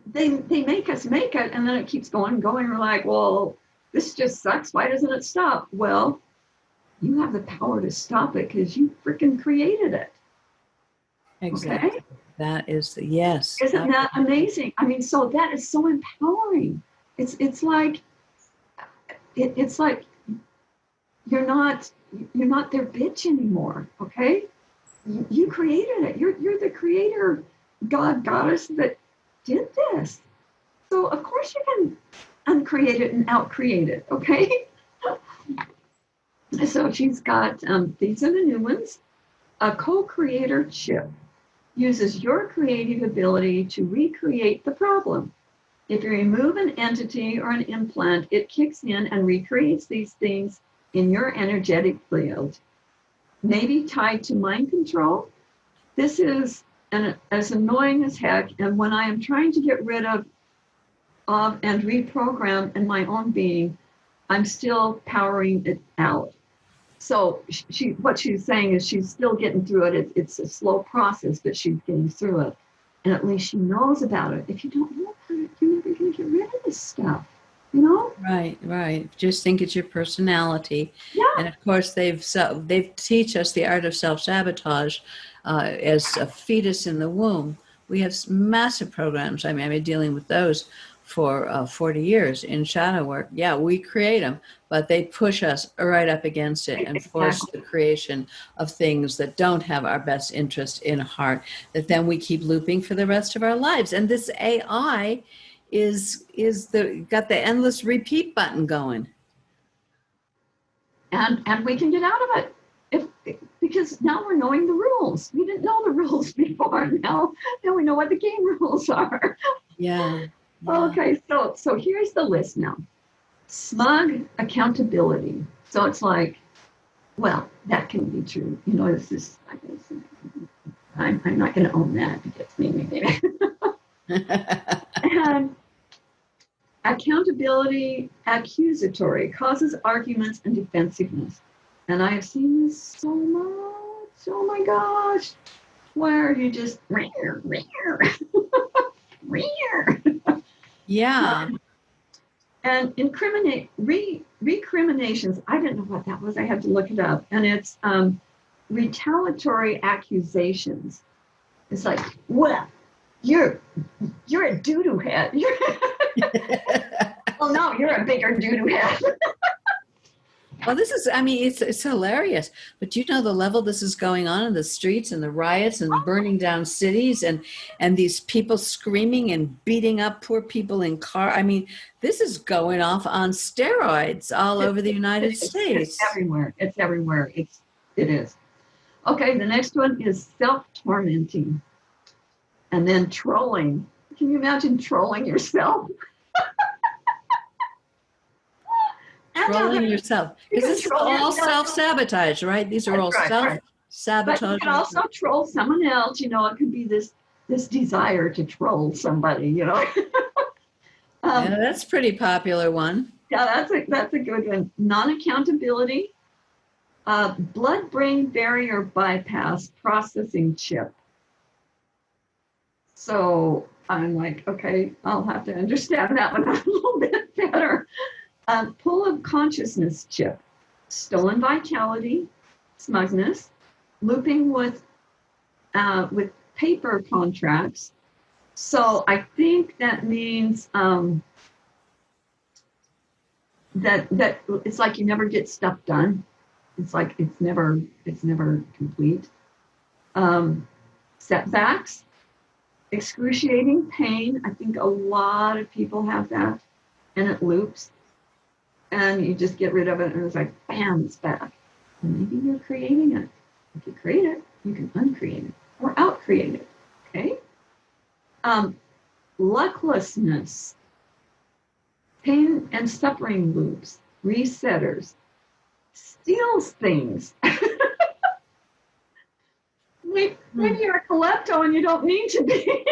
[SPEAKER 2] they make us make it, and then it keeps going and going. We're like, well, this just sucks. Why doesn't it stop? Well, you have the power to stop it because you freaking created it.
[SPEAKER 1] Exactly. Okay? That is yes.
[SPEAKER 2] Isn't that amazing? I mean, so that is so empowering. It's like you're not their bitch anymore. Okay, you created it. You're the creator, God, goddess that did this. So of course you can uncreate it and outcreate it. Okay. So she's got these are the new ones. A co-creator chip uses your creative ability to recreate the problem. If you remove an entity or an implant, it kicks in and recreates these things in your energetic field. Maybe tied to mind control. This is as annoying as heck. And when I am trying to get rid of and reprogram in my own being, I'm still powering it out. So what she's saying is she's still getting through it. It's a slow process, but she's getting through it. And at least she knows about it. If you don't know about it, you're never going to get rid of this stuff, you know?
[SPEAKER 1] Right. Just think it's your personality.
[SPEAKER 2] Yeah.
[SPEAKER 1] And of course, they've teach us the art of self-sabotage as a fetus in the womb. We have massive programs. I mean, I've been dealing with those for 40 years in shadow work. Yeah, we create them, but they push us right up against it and force the creation of things that don't have our best interest in heart, that then we keep looping for the rest of our lives. And this AI is got the endless repeat button going.
[SPEAKER 2] And we can get out of it because now we're knowing the rules. We didn't know the rules before. Now we know what the game rules are.
[SPEAKER 1] Yeah.
[SPEAKER 2] Okay, so here's the list now. Smug accountability. So it's like, well, that can be true. You know, this is I'm not going to own that. It gets me maybe. And accountability accusatory causes arguments and defensiveness. And I've seen this so much. Oh my gosh. Where you just
[SPEAKER 1] Yeah.
[SPEAKER 2] And recriminations. I didn't know what that was. I had to look it up. And it's retaliatory accusations. It's like, well, you're a doo-doo head. Well, no, you're a bigger doo-doo head.
[SPEAKER 1] Well, this is, I mean, it's hilarious, but you know the level this is going on in the streets and the riots and burning down cities and these people screaming and beating up poor people in car. I mean, this is going off on steroids all over the United States.
[SPEAKER 2] It's everywhere. It's everywhere. It is. Okay, the next one is self-tormenting. And then trolling. Can you imagine trolling yourself?
[SPEAKER 1] Trolling yourself. Because this is all self-sabotage, right? These are all self-sabotage.
[SPEAKER 2] But you can also troll someone else. You know, it could be this desire to troll somebody, you know.
[SPEAKER 1] Yeah, that's a pretty popular one.
[SPEAKER 2] Yeah, that's a good one. Non-accountability. Blood-brain barrier bypass processing chip. So I'm like, okay, I'll have to understand that one a little bit better. Pull of consciousness chip, stolen vitality, smugness, looping with paper contracts. So I think that means that it's like you never get stuff done. It's like it's never complete. Setbacks, excruciating pain. I think a lot of people have that, and it loops. And you just get rid of it, and it's like, bam, it's back. And maybe you're creating it. If you create it, you can uncreate it or outcreate it. Okay. Lucklessness, pain and suffering loops, resetters, steals things. When you're a klepto and you don't need to be.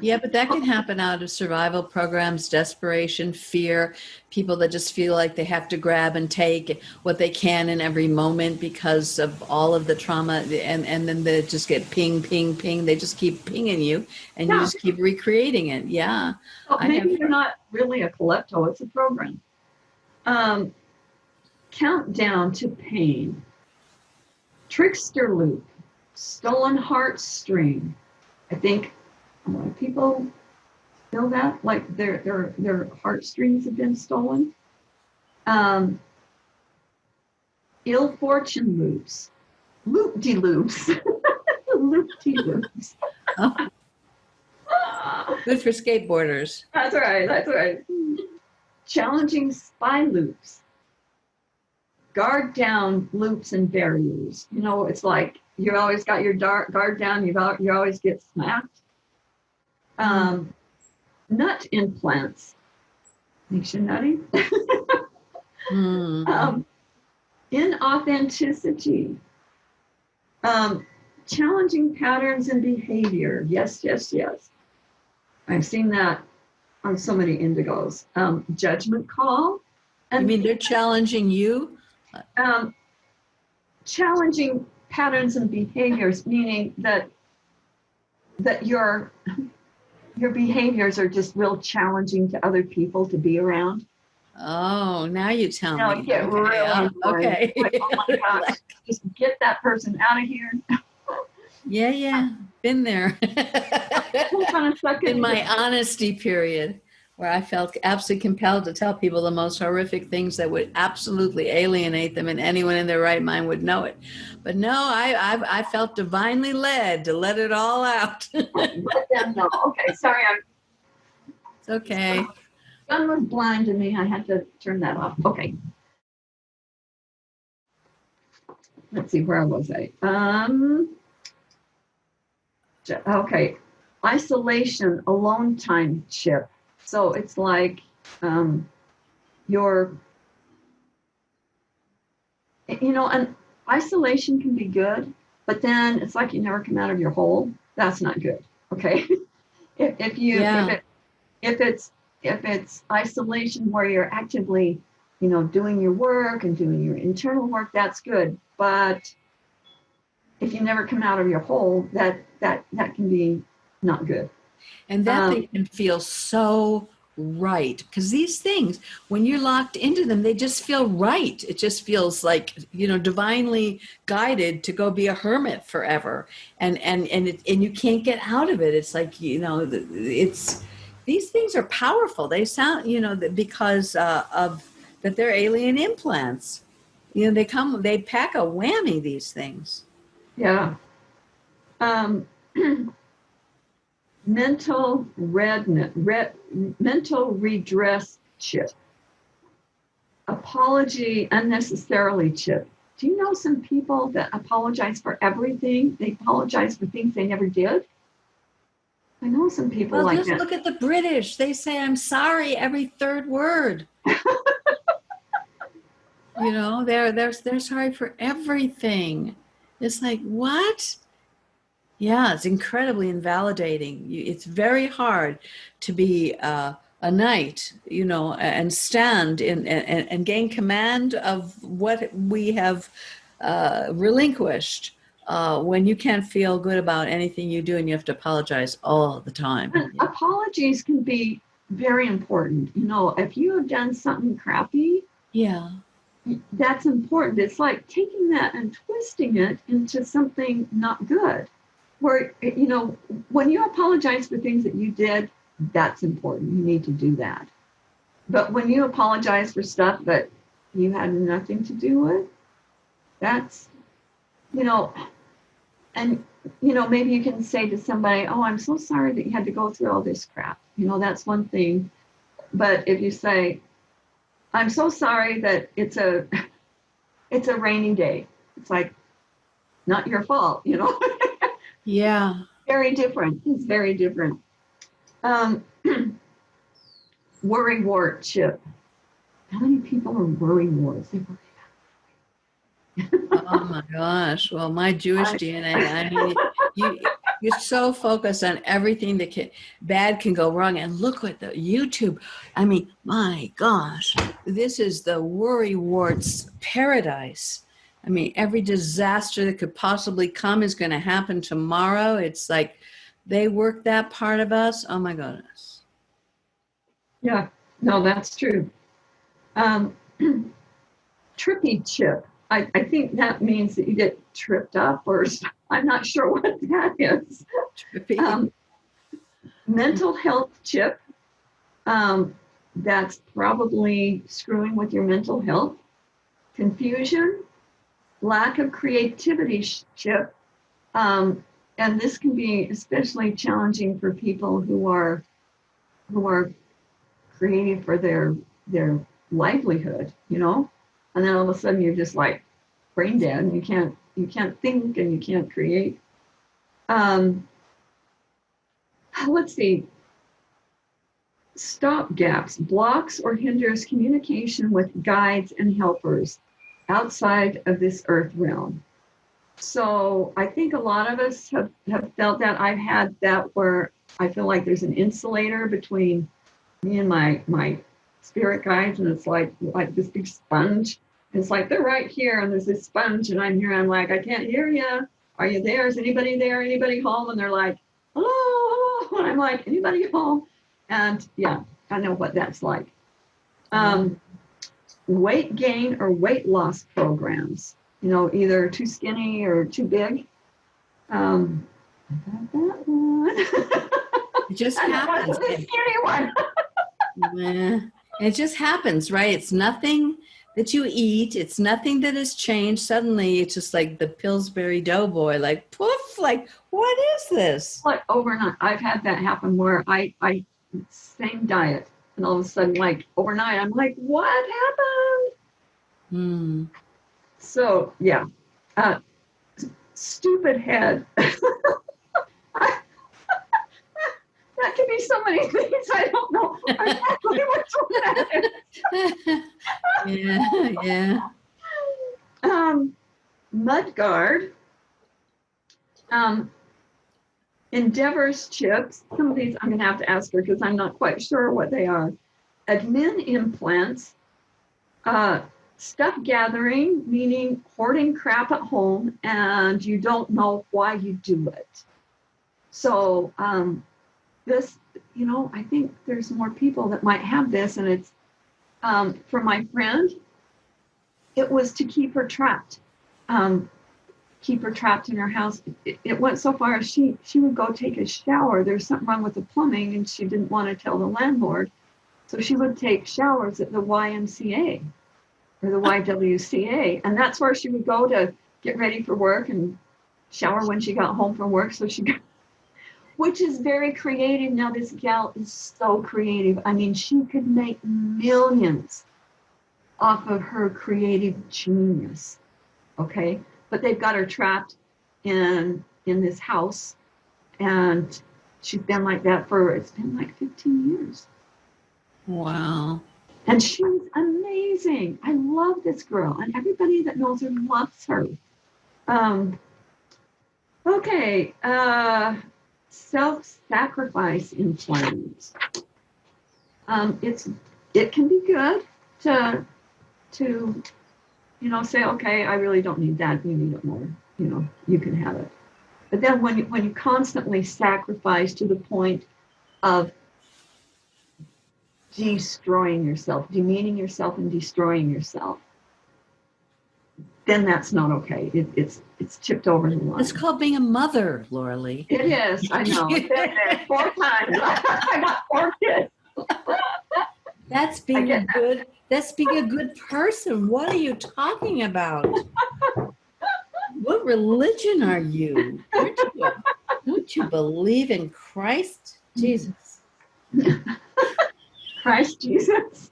[SPEAKER 1] Yeah, but that can happen out of survival programs, desperation, fear, people that just feel like they have to grab and take what they can in every moment because of all of the trauma, and then they just get ping, ping, ping. They just keep pinging you, and you just keep recreating it. Yeah.
[SPEAKER 2] Well, maybe you're not really a klepto, it's a program. Countdown to pain. Trickster loop. Stolen heartstring. I think a lot of people feel that, like their heartstrings have been stolen. Ill fortune loops, loop-de-loops, loop-de-loops.
[SPEAKER 1] Oh. Good for skateboarders.
[SPEAKER 2] That's right. Challenging spy loops, guard down loops and barriers. You know, it's like you always got your guard down. You always get smacked. Nut implants. Makes you nutty. Inauthenticity. Challenging patterns and behavior. Yes. I've seen that on so many indigos. Judgment call.
[SPEAKER 1] You mean they're challenging you?
[SPEAKER 2] Challenging patterns and behaviors, meaning that your behaviors are just real challenging to other people to be around.
[SPEAKER 1] Oh, now you tell me.
[SPEAKER 2] Get really
[SPEAKER 1] okay.
[SPEAKER 2] Like, oh my gosh, just get that person out of here.
[SPEAKER 1] Yeah. Been there.
[SPEAKER 2] Hold on a second.
[SPEAKER 1] In my honesty period, where I felt absolutely compelled to tell people the most horrific things that would absolutely alienate them, and anyone in their right mind would know it. But no, I felt divinely led to let it all out.
[SPEAKER 2] Let them know. Okay, sorry.
[SPEAKER 1] It's okay.
[SPEAKER 2] Sun was blind to me. I had to turn that off. Okay. Let's see, where was I? Okay. Isolation, alone time chip. So it's like you're And isolation can be good, but then it's like you never come out of your hole. That's not good. Okay. if it's isolation where you're actively, doing your work and doing your internal work, that's good. But if you never come out of your hole, that can be not good.
[SPEAKER 1] And that they can feel so right, because these things, when you're locked into them, they just feel right. It just feels like, divinely guided to go be a hermit forever, and you can't get out of it. It's like, it's these things are powerful. They sound, because of that they're alien implants. They pack a whammy, these things.
[SPEAKER 2] Yeah. Mental redress chip. Apology unnecessarily chip. Do you know some people that apologize for everything? They apologize for things they never did. I know some people like
[SPEAKER 1] just
[SPEAKER 2] that.
[SPEAKER 1] Look at the British. They say, "I'm sorry," every third word. They're sorry for everything. It's like, what? Yeah, it's incredibly invalidating. It's very hard to be a knight, and stand and gain command of what we have relinquished, when you can't feel good about anything you do and you have to apologize all the time.
[SPEAKER 2] And apologies can be very important. If you have done something crappy,
[SPEAKER 1] yeah,
[SPEAKER 2] that's important. It's like taking that and twisting it into something not good. Where, when you apologize for things that you did, that's important. You need to do that. But when you apologize for stuff that you had nothing to do with, that's, and, maybe you can say to somebody, "Oh, I'm so sorry that you had to go through all this crap." That's one thing. But if you say, "I'm so sorry that it's a rainy day," it's like, not your fault,
[SPEAKER 1] Yeah.
[SPEAKER 2] Very different. It's very different. Worry-wart chip. How many people are worry-warts?
[SPEAKER 1] Oh my gosh. Well, my Jewish DNA, I mean, you're so focused on everything that bad can go wrong. And look what the YouTube, I mean, my gosh, this is the worry warts paradise. I mean, every disaster that could possibly come is going to happen tomorrow. It's like they work that part of us. Oh my goodness.
[SPEAKER 2] Yeah, no, that's true. Trippy chip. I think that means that you get tripped up, or I'm not sure what that is.
[SPEAKER 1] Trippy.
[SPEAKER 2] Mental health chip. That's probably screwing with your mental health. Confusion, lack of creativity chip. And this can be especially challenging for people who are creative for their livelihood, and then all of a sudden you're just like brain dead, and you can't think and you can't create. Let's see. Stop gaps, blocks or hinders communication with guides and helpers outside of this earth realm. So I think a lot of us have felt that. I've had that where I feel like there's an insulator between me and my spirit guides, and it's like this big sponge. It's like they're right here, and there's this sponge, and I'm here. I'm like, I can't hear you. Are you there? Is anybody there? Anybody home? And they're like, "Hello, hello." And I'm like, "Anybody home?" And yeah, I know what that's like. Weight gain or weight loss programs. Either too skinny or too big. I got that one.
[SPEAKER 1] It just happens.
[SPEAKER 2] The skinny one.
[SPEAKER 1] Yeah. It just happens, right? It's nothing that you eat. It's nothing that has changed. Suddenly, it's just like the Pillsbury Doughboy, like poof, like, what is this?
[SPEAKER 2] Like overnight. I've had that happen where I same diet, and all of a sudden, like overnight, I'm like, what happened? So yeah, stupid head. That can be so many things. I don't know exactly which one that is.
[SPEAKER 1] Yeah.
[SPEAKER 2] Mudguard, Endeavor's chips. Some of these I'm going to have to ask her because I'm not quite sure what they are. Admin implants, stuff gathering, meaning hoarding crap at home and you don't know why you do it. So this, I think there's more people that might have this, and it's for my friend, it was to keep her trapped. Keep her trapped in her house. It went so far as she would go take a shower. There's something wrong with the plumbing and she didn't want to tell the landlord. So she would take showers at the YMCA or the YWCA. And that's where she would go to get ready for work and shower when she got home from work. Which is very creative. Now this gal is so creative. I mean, she could make millions off of her creative genius. Okay. But they've got her trapped in this house, and she's been like that it's been like 15 years.
[SPEAKER 1] Wow.
[SPEAKER 2] And she's amazing. I love this girl, and everybody that knows her loves her. Okay, self-sacrifice implants. It can be good to say, okay, I really don't need that. You need it more. You can have it. But then when you constantly sacrifice to the point of destroying yourself, demeaning yourself and destroying yourself, then that's not okay. It's chipped over the line.
[SPEAKER 1] It's called being a mother, Laura Lee.
[SPEAKER 2] It is. I know. I've been there 4 times. I got 4 kids.
[SPEAKER 1] That's being a good person. What are you talking about? What religion are you? Don't you believe in Christ Jesus?
[SPEAKER 2] Christ Jesus?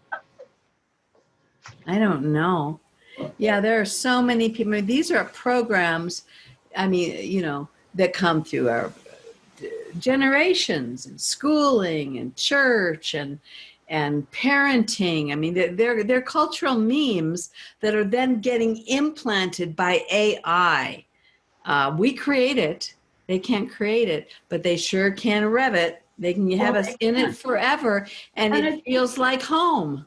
[SPEAKER 1] I don't know. Yeah, there are so many people. I mean, these are programs, that come through our generations and schooling and church and parenting. I mean, they're cultural memes that are then getting implanted by AI. We create it. They can't create it, but they sure can rev it. They can have us in it forever, and it feels like home.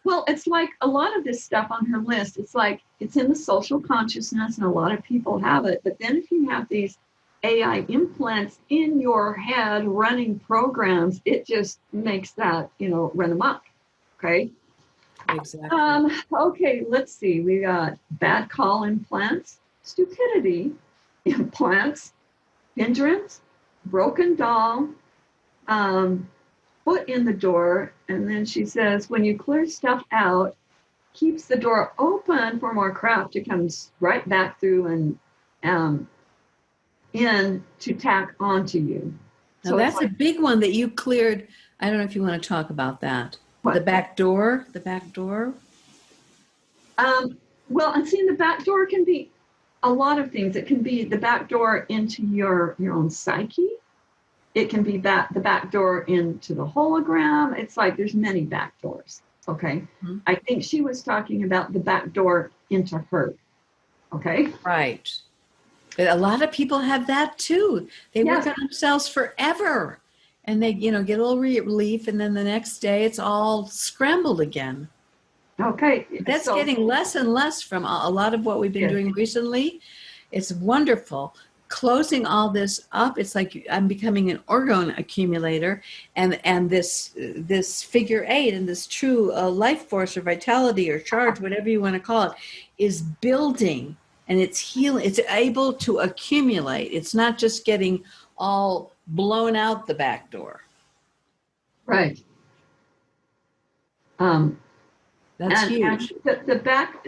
[SPEAKER 2] Well, it's like a lot of this stuff on her list. It's like it's in the social consciousness, and a lot of people have it. But then if you have these AI implants in your head running programs, it just makes that, run amok. Okay.
[SPEAKER 1] Exactly.
[SPEAKER 2] Okay, let's see. We got bad call implants, stupidity implants, hindrance, broken doll, foot in the door. And then she says, when you clear stuff out, keeps the door open for more crap to come right back through and in to tack onto you.
[SPEAKER 1] Now so that's a big one that you cleared. I don't know if you want to talk about that. What? The back door.
[SPEAKER 2] Well, and seeing the back door can be a lot of things. It can be the back door into your own psyche. It can be the back door into the hologram. It's like there's many back doors. Okay. Mm-hmm. I think she was talking about the back door into her. Okay.
[SPEAKER 1] Right. But a lot of people have that too. They work on themselves forever, and they, get a little relief, and then the next day it's all scrambled again.
[SPEAKER 2] Okay.
[SPEAKER 1] That's getting less and less from a lot of what we've been doing recently. It's wonderful. Closing all this up, it's like I'm becoming an orgone accumulator, and this figure 8 and this true life force or vitality or charge, whatever you want to call it, is building. And it's healing. It's able to accumulate. It's not just getting all blown out the back door.
[SPEAKER 2] Right.
[SPEAKER 1] That's huge.
[SPEAKER 2] And the back,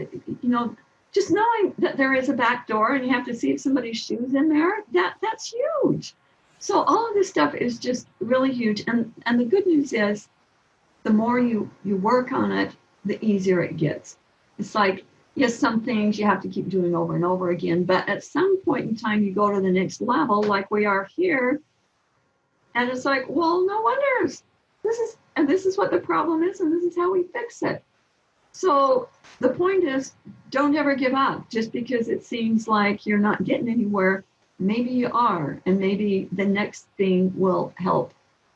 [SPEAKER 2] just knowing that there is a back door and you have to see if somebody's shoes in there, that's huge. So all of this stuff is just really huge. And the good news is the more you work on it, the easier it gets. It's like, yes, some things you have to keep doing over and over again, but at some point in time, you go to the next level like we are here. And it's like, well, no wonders. This is what the problem is, and this is how we fix it. So the point is, don't ever give up just because it seems like you're not getting anywhere. Maybe you are, and maybe the next thing will help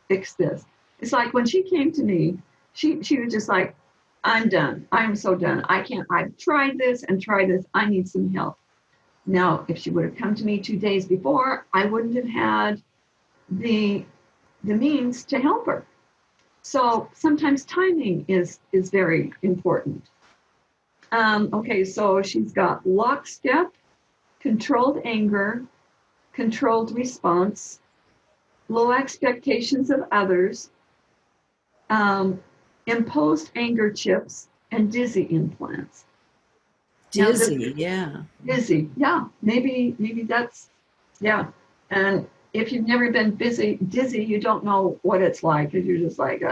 [SPEAKER 2] fix this. It's like when she came to me, she was just like, I'm done. I'm so done. I can't, I've tried this and tried this. I need some help. Now, if she would have come to me 2 days before, I wouldn't have had the means to help her. So sometimes timing is very important. Okay, so she's got lockstep, controlled anger, controlled response, low expectations of others, imposed anger chips, and dizzy implants.
[SPEAKER 1] Dizzy, yeah.
[SPEAKER 2] Dizzy, yeah. Maybe that's, yeah. And if you've never been dizzy, you don't know what it's like, because you're just like,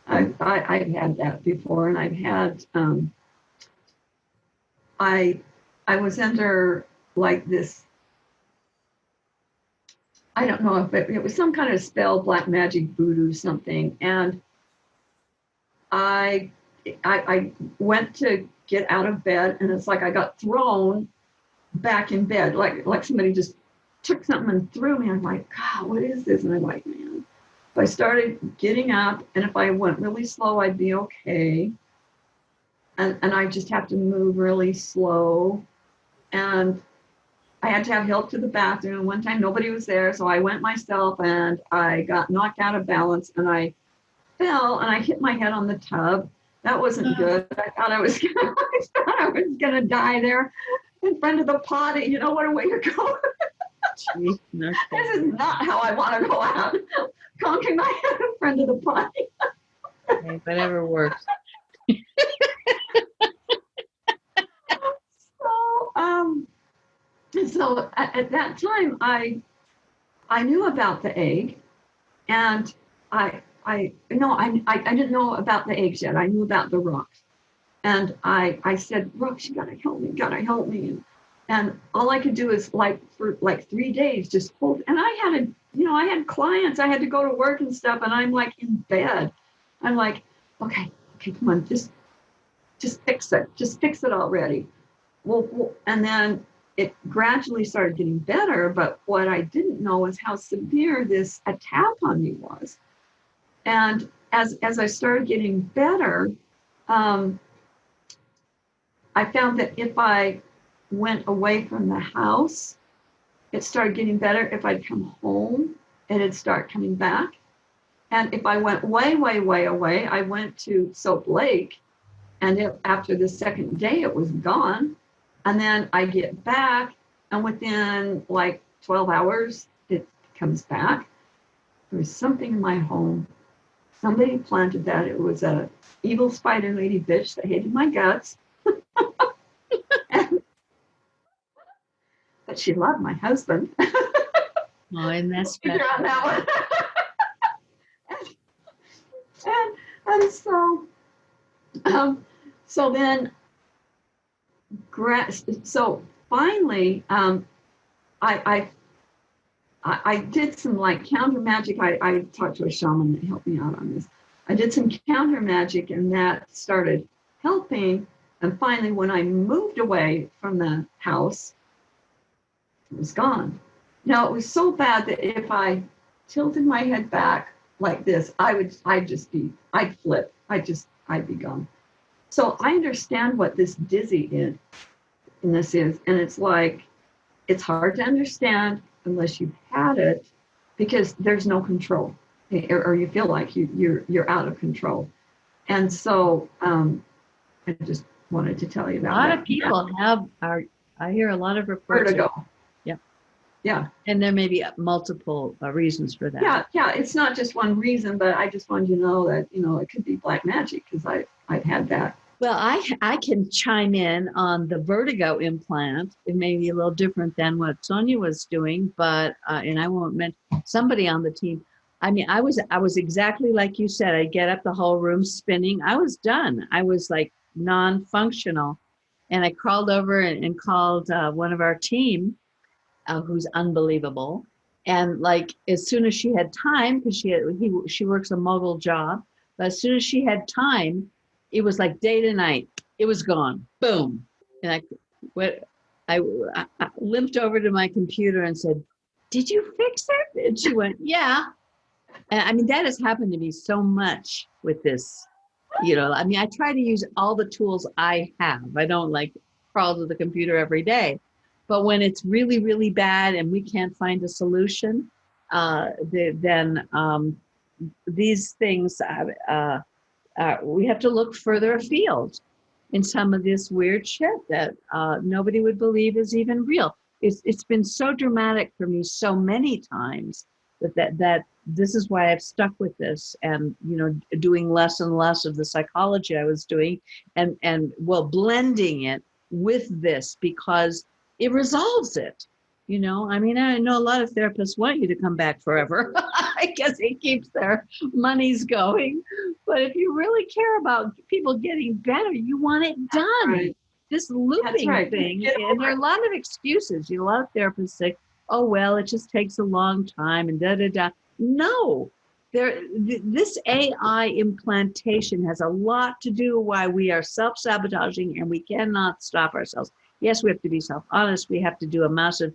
[SPEAKER 2] I've had that before, and I've had, I was under like this, I don't know if it was some kind of spell, black magic, voodoo, something, and I went to get out of bed, and it's like I got thrown back in bed, like somebody just took something and threw me. I'm like, God, what is this? And I'm like, man. If I started getting up, and if I went really slow, I'd be okay. And I just have to move really slow. And I had to have help to the bathroom. One time nobody was there, so I went myself, and I got knocked out of balance, and I fell, and I hit my head on the tub. That wasn't good. I thought I was gonna die there in front of the potty. You know, what a way to go.
[SPEAKER 1] Gee, no.
[SPEAKER 2] This is not how I want to go out. Conking my head in front of the potty.
[SPEAKER 1] Okay, whatever works.
[SPEAKER 2] So at that time, I knew about the egg, and I didn't know about the eggs yet. I knew about the rocks, and I said, Rocks, you gotta help me. And all I could do is for 3 days just hold. And I had clients. I had to go to work and stuff, and I'm like in bed. I'm like, okay, come on, just fix it. Just fix it already. Well, and then it gradually started getting better. But what I didn't know is how severe this attack on me was. And as I started getting better, I found that if I went away from the house, it started getting better. If I'd come home, it'd start coming back. And if I went way, way, way away, I went to Soap Lake, and after the second day, it was gone. And then I get back, and within 12 hours, it comes back. There was something in my home. Somebody planted that. It was a evil spider lady bitch that hated my guts. But she loved my husband.
[SPEAKER 1] Oh, and that's
[SPEAKER 2] Figure out that one. and so then finally I did some counter magic. I talked to a shaman that helped me out on this. I did some counter magic, and that started helping. And finally, when I moved away from the house, it was gone. Now, it was so bad that if I tilted my head back like this, I'd flip. I'd be gone. So I understand what this dizzy is, and it's it's hard to understand unless you've had it, because there's no control, or you feel like you're out of control. And so I just wanted to tell you about that.
[SPEAKER 1] A lot of people I hear a lot of reports.
[SPEAKER 2] Vertigo. Yeah.
[SPEAKER 1] And there may be multiple reasons for that.
[SPEAKER 2] Yeah. It's not just one reason, but I just wanted you to know that, it could be black magic, because I've had that.
[SPEAKER 1] Well, I can chime in on the vertigo implant. It may be a little different than what Sonia was doing, but, and I won't mention somebody on the team. I mean, I was exactly like you said. I get up, the whole room spinning. I was done. I was non-functional. And I crawled over and called one of our team, who's unbelievable. And as soon as she had time, because she works a mogul job, but as soon as she had time, it was like day to night. It was gone. Boom. And I limped over to my computer and said, "Did you fix it?" And she went, "Yeah." And I mean, that has happened to me so much with this. I mean, I try to use all the tools I have. I don't like crawl to the computer every day. But when it's really, really bad and we can't find a solution, then these things, we have to look further afield in some of this weird shit that nobody would believe is even real. It's been so dramatic for me so many times that this is why I've stuck with this, and doing less and less of the psychology I was doing, and blending it with this because it resolves it. I mean, I know a lot of therapists want you to come back forever. I guess it keeps their monies going. But if you really care about people getting better, you want it done.
[SPEAKER 2] Right.
[SPEAKER 1] This looping thing, and there are a lot of excuses. A lot of therapists say, "Oh, well, it just takes a long time," and da-da-da. No, this AI implantation has a lot to do why we are self-sabotaging and we cannot stop ourselves. Yes, we have to be self-honest. We have to do a massive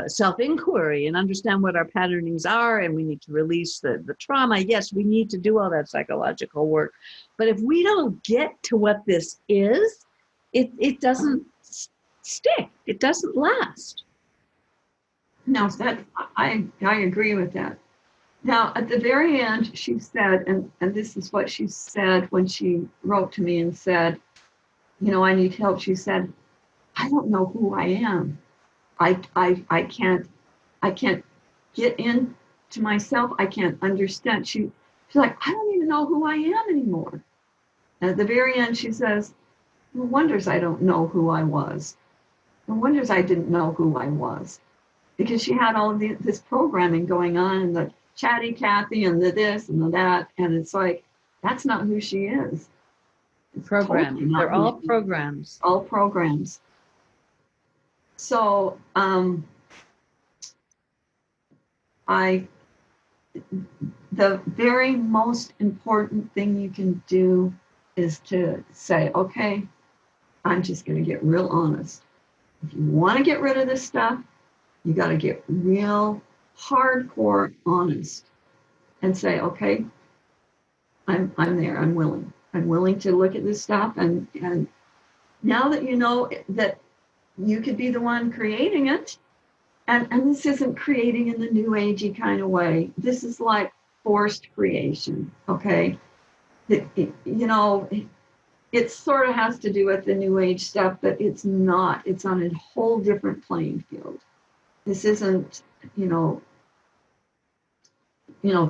[SPEAKER 1] self-inquiry and understand what our patternings are, and we need to release the trauma. Yes, we need to do all that psychological work. But if we don't get to what this is, it doesn't stick. It doesn't last.
[SPEAKER 2] No, I agree with that. Now, at the very end, she said, and this is what she said when she wrote to me and said, "I need help." She said, "I don't know who I am. I can't get into myself. I can't understand." She's like, "I don't even know who I am anymore." And at the very end, she says, "No wonders I don't know who I was. No wonders I didn't know who I was." Because she had all of this programming going on, and the chatty Cathy and the this and the that, and it's like, that's not who she is. It's
[SPEAKER 1] programs.
[SPEAKER 2] Totally
[SPEAKER 1] They're all programs.
[SPEAKER 2] All programs. So the very most important thing you can do is to say, okay, I'm just going to get real honest. If you want to get rid of this stuff, you got to get real hardcore honest and say, okay, I'm there. I'm willing. I'm willing to look at this stuff. And now that you know that you could be the one creating it, and this isn't creating in the new agey kind of way. This is like forced creation. Okay. It sort of has to do with the new age stuff, but it's not. It's on a whole different playing field. This isn't,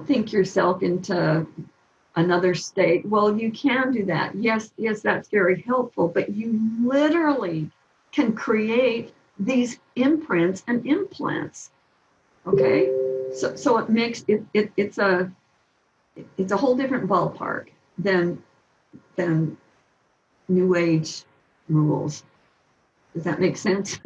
[SPEAKER 2] think yourself into another state. Well, you can do that. Yes, that's very helpful, but you literally can create these imprints and implants. Okay? So it makes it's a whole different ballpark than new age rules. Does that make sense?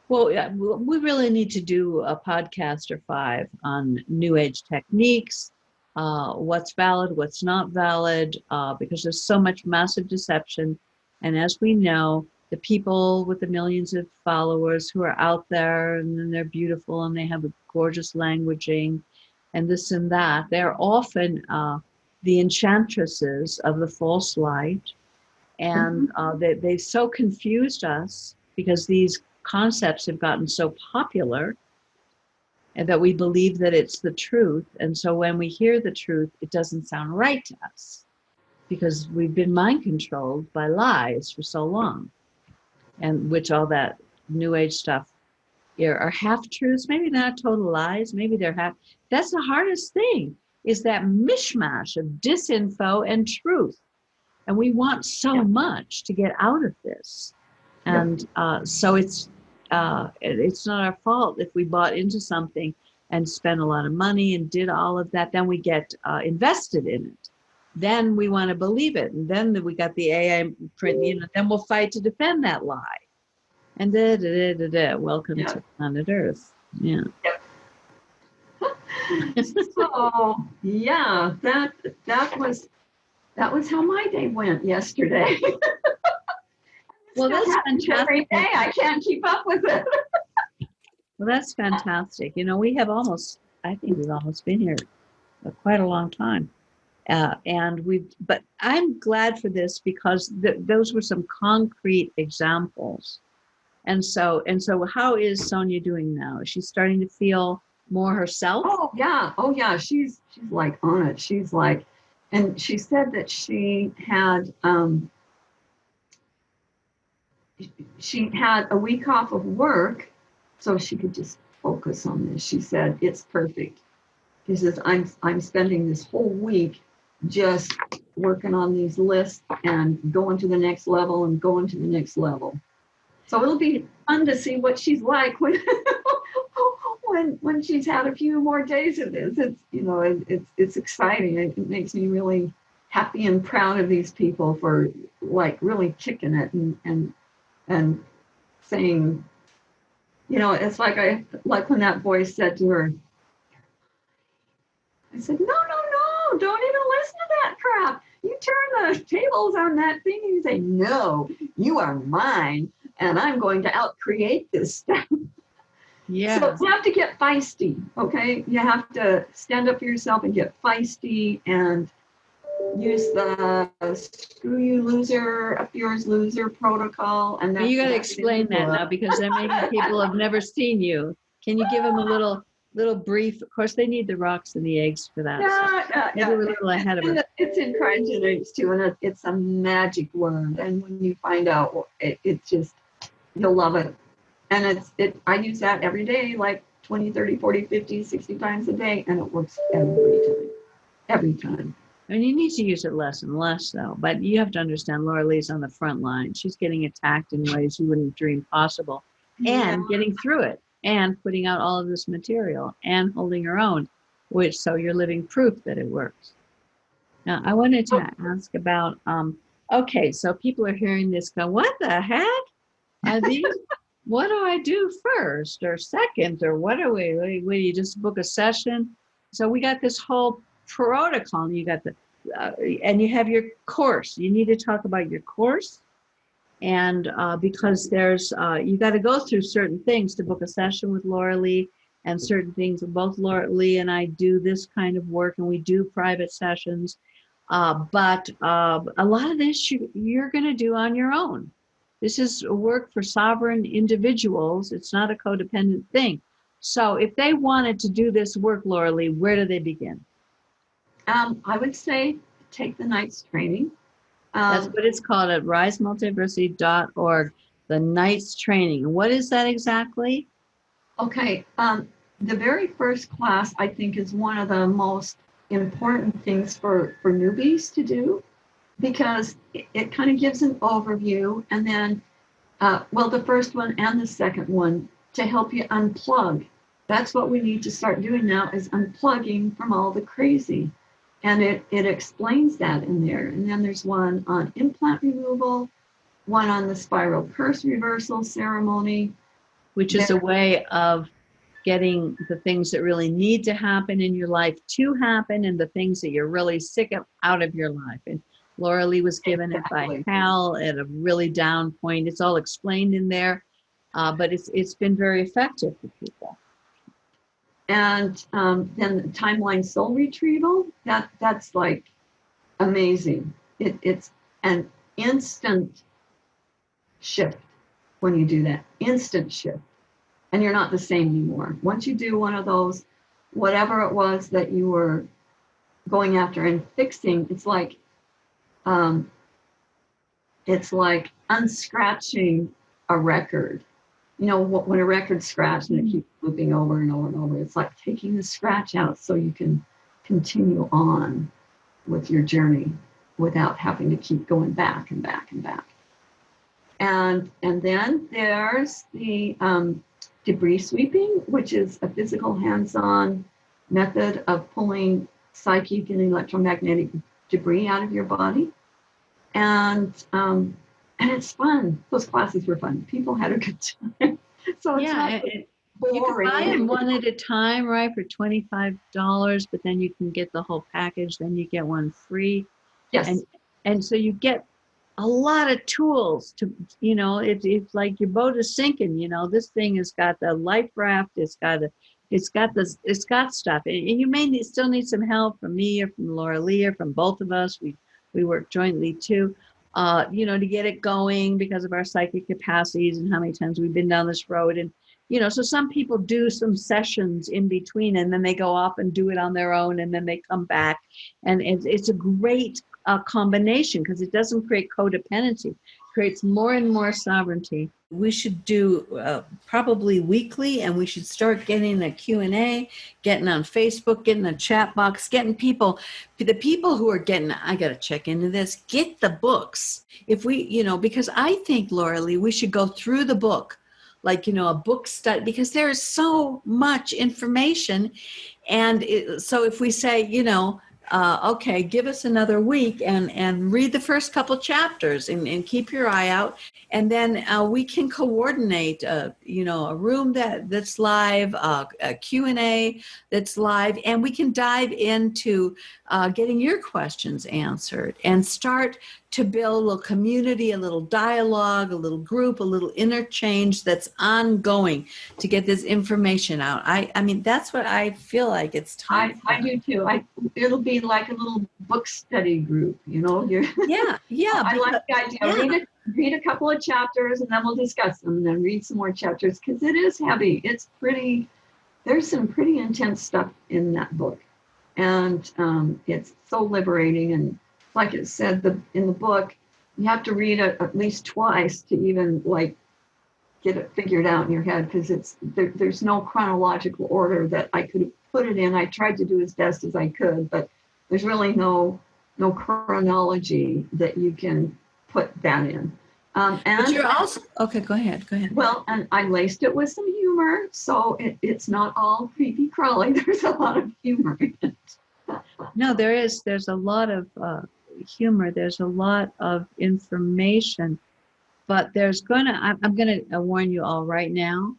[SPEAKER 1] Well, yeah, we really need to do a podcast or 5 on new age techniques, what's valid, what's not valid, because there's so much massive deception. And as we know, the people with the millions of followers who are out there, and then they're beautiful and they have a gorgeous languaging and this and that, they're often the enchantresses of the false light. And they so confused us because these concepts have gotten so popular and that we believe that it's the truth. And so when we hear the truth, it doesn't sound right to us because we've been mind controlled by lies for so long, and which all that new age stuff are half truths. Maybe not total lies. Maybe they're half. That's the hardest thing, is that mishmash of disinfo and truth. And we want so much to get out of this. And so it's not our fault if we bought into something and spent a lot of money and did all of that. Then we get invested in it. Then we want to believe it. And then we got the AI print, then we'll fight to defend that lie. And welcome to planet Earth. Yeah.
[SPEAKER 2] So yeah, that was that was how my day went yesterday.
[SPEAKER 1] Well,
[SPEAKER 2] Stuff
[SPEAKER 1] that's
[SPEAKER 2] happens every
[SPEAKER 1] fantastic.
[SPEAKER 2] day. I can't keep up with it.
[SPEAKER 1] Well, that's fantastic. You know, I think we've almost been here quite a long time. But I'm glad for this because those were some concrete examples. And so, how is Sonia doing now? Is she starting to feel more herself?
[SPEAKER 2] Oh yeah. She's like on it. She's like, and she said that she had a week off of work, so she could just focus on this. She said it's perfect. She says I'm spending this whole week just working on these lists and going to the next level and going to the next level. So it'll be fun to see what she's like when when she's had a few more days of this. It's exciting. It makes me really happy and proud of these people for like really kicking it and saying, it's like when that voice said to her, I said, no, don't even listen to that crap. You turn the tables on that thing and you say, no, you are mine, and I'm going to outcreate this stuff.
[SPEAKER 1] Yeah.
[SPEAKER 2] So you have to get feisty, okay? You have to stand up for yourself and get feisty and use the screw you loser, up yours loser protocol. And
[SPEAKER 1] you got to explain that now because there may be people who have never seen you. Can you give them a little brief? Of course, they need the rocks and the eggs for that.
[SPEAKER 2] Yeah.
[SPEAKER 1] We're a little ahead of it.
[SPEAKER 2] It's in Kryahgenetics too, and it's a magic word. And when you find out, it just, you'll love it. And I use that every day, like 20, 30, 40, 50, 60 times a day, and it works every time.
[SPEAKER 1] I mean, you need to use it less and less, though. But you have to understand, Laura Lee's on the front line. She's getting attacked in ways you wouldn't dream possible, and getting through it, and putting out all of this material, and holding her own. So you're living proof that it works. Now, I wanted to ask about. Okay, so people are hearing this, go, "What the heck are these?" What do I do first or second, or what do we you just book a session? So we got this whole protocol, and you got and you have your course. You need to talk about your course, and because there's you got to go through certain things to book a session with Laura Lee, and certain things. Both Laura Lee and I do this kind of work, and we do private sessions, but a lot of this you're going to do on your own. This is work for sovereign individuals. It's not a codependent thing. So if they wanted to do this work, Laura Lee, where do they begin?
[SPEAKER 2] I would say take the Knights training.
[SPEAKER 1] That's what it's called at risemultiversity.org, the Knights training. What is that exactly?
[SPEAKER 2] Okay. The very first class, I think, is one of the most important things for newbies to do, because it kind of gives an overview, and then, the first one and the second one, to help you unplug. That's what we need to start doing now, is unplugging from all the crazy. And it explains that in there. And then there's one on implant removal, one on the spiral curse reversal ceremony.
[SPEAKER 1] Which is a way of getting the things that really need to happen in your life to happen, and the things that you're really sick of out of your life. And Laura Lee was given it by Hal at a really down point. It's all explained in there, but it's been very effective for people.
[SPEAKER 2] And then the timeline soul retrieval, that's like amazing. It's an instant shift when you do that. Instant shift. And you're not the same anymore. Once you do one of those, whatever it was that you were going after and fixing, it's like unscratching a record. When a record's scratched and it keeps looping over and over and over, it's like taking the scratch out so you can continue on with your journey without having to keep going back and back and back. And then there's the debris sweeping, which is a physical hands-on method of pulling psychic and electromagnetic debris out of your body. And it's fun. Those classes were fun. People had a good time. So it's not boring.
[SPEAKER 1] You can buy them one at a time, right, for $25, but then you can get the whole package. Then you get one free.
[SPEAKER 2] Yes.
[SPEAKER 1] And so you get a lot of tools to, it's like your boat is sinking, this thing has got the life raft, it's got stuff. And you still need some help from me or from Laura Lee or from both of us. We work jointly too, to get it going because of our psychic capacities and how many times we've been down this road. And, so some people do some sessions in between and then they go off and do it on their own and then they come back. And it's a great combination because it doesn't create codependency. It creates more and more sovereignty. We should do probably weekly, and we should start getting a Q&A, getting on Facebook, getting a chat box, getting the people who are getting, I got to check into this, get the books. If we, because I think, Laura Lee, we should go through the book, like, a book study, because there is so much information. And so if we say, okay, give us another week and read the first couple chapters and keep your eye out. And then we can coordinate, a room that's live, a Q&A that's live, and we can dive into getting your questions answered and start to build a little community, a little dialogue, a little group, a little interchange that's ongoing to get this information out. I mean, that's what I feel like it's time.
[SPEAKER 2] I do too. It'll be like a little book study group, You're,
[SPEAKER 1] yeah.
[SPEAKER 2] I like the idea. Yeah. Read a couple of chapters and then we'll discuss them, and then read some more chapters because it is heavy. It's pretty. There's some pretty intense stuff in that book, and it's so liberating. And like it said in the book, you have to read it at least twice to even get it figured out in your head, because there's no chronological order that I could have put it in. I tried to do as best as I could, but there's really no chronology that you can put that in.
[SPEAKER 1] But you're also, okay, go ahead.
[SPEAKER 2] Well, and I laced it with some humor, so it's not all creepy crawly. There's a lot of humor in it.
[SPEAKER 1] No, there's a lot of humor. There's a lot of information, but I'm gonna warn you all right now.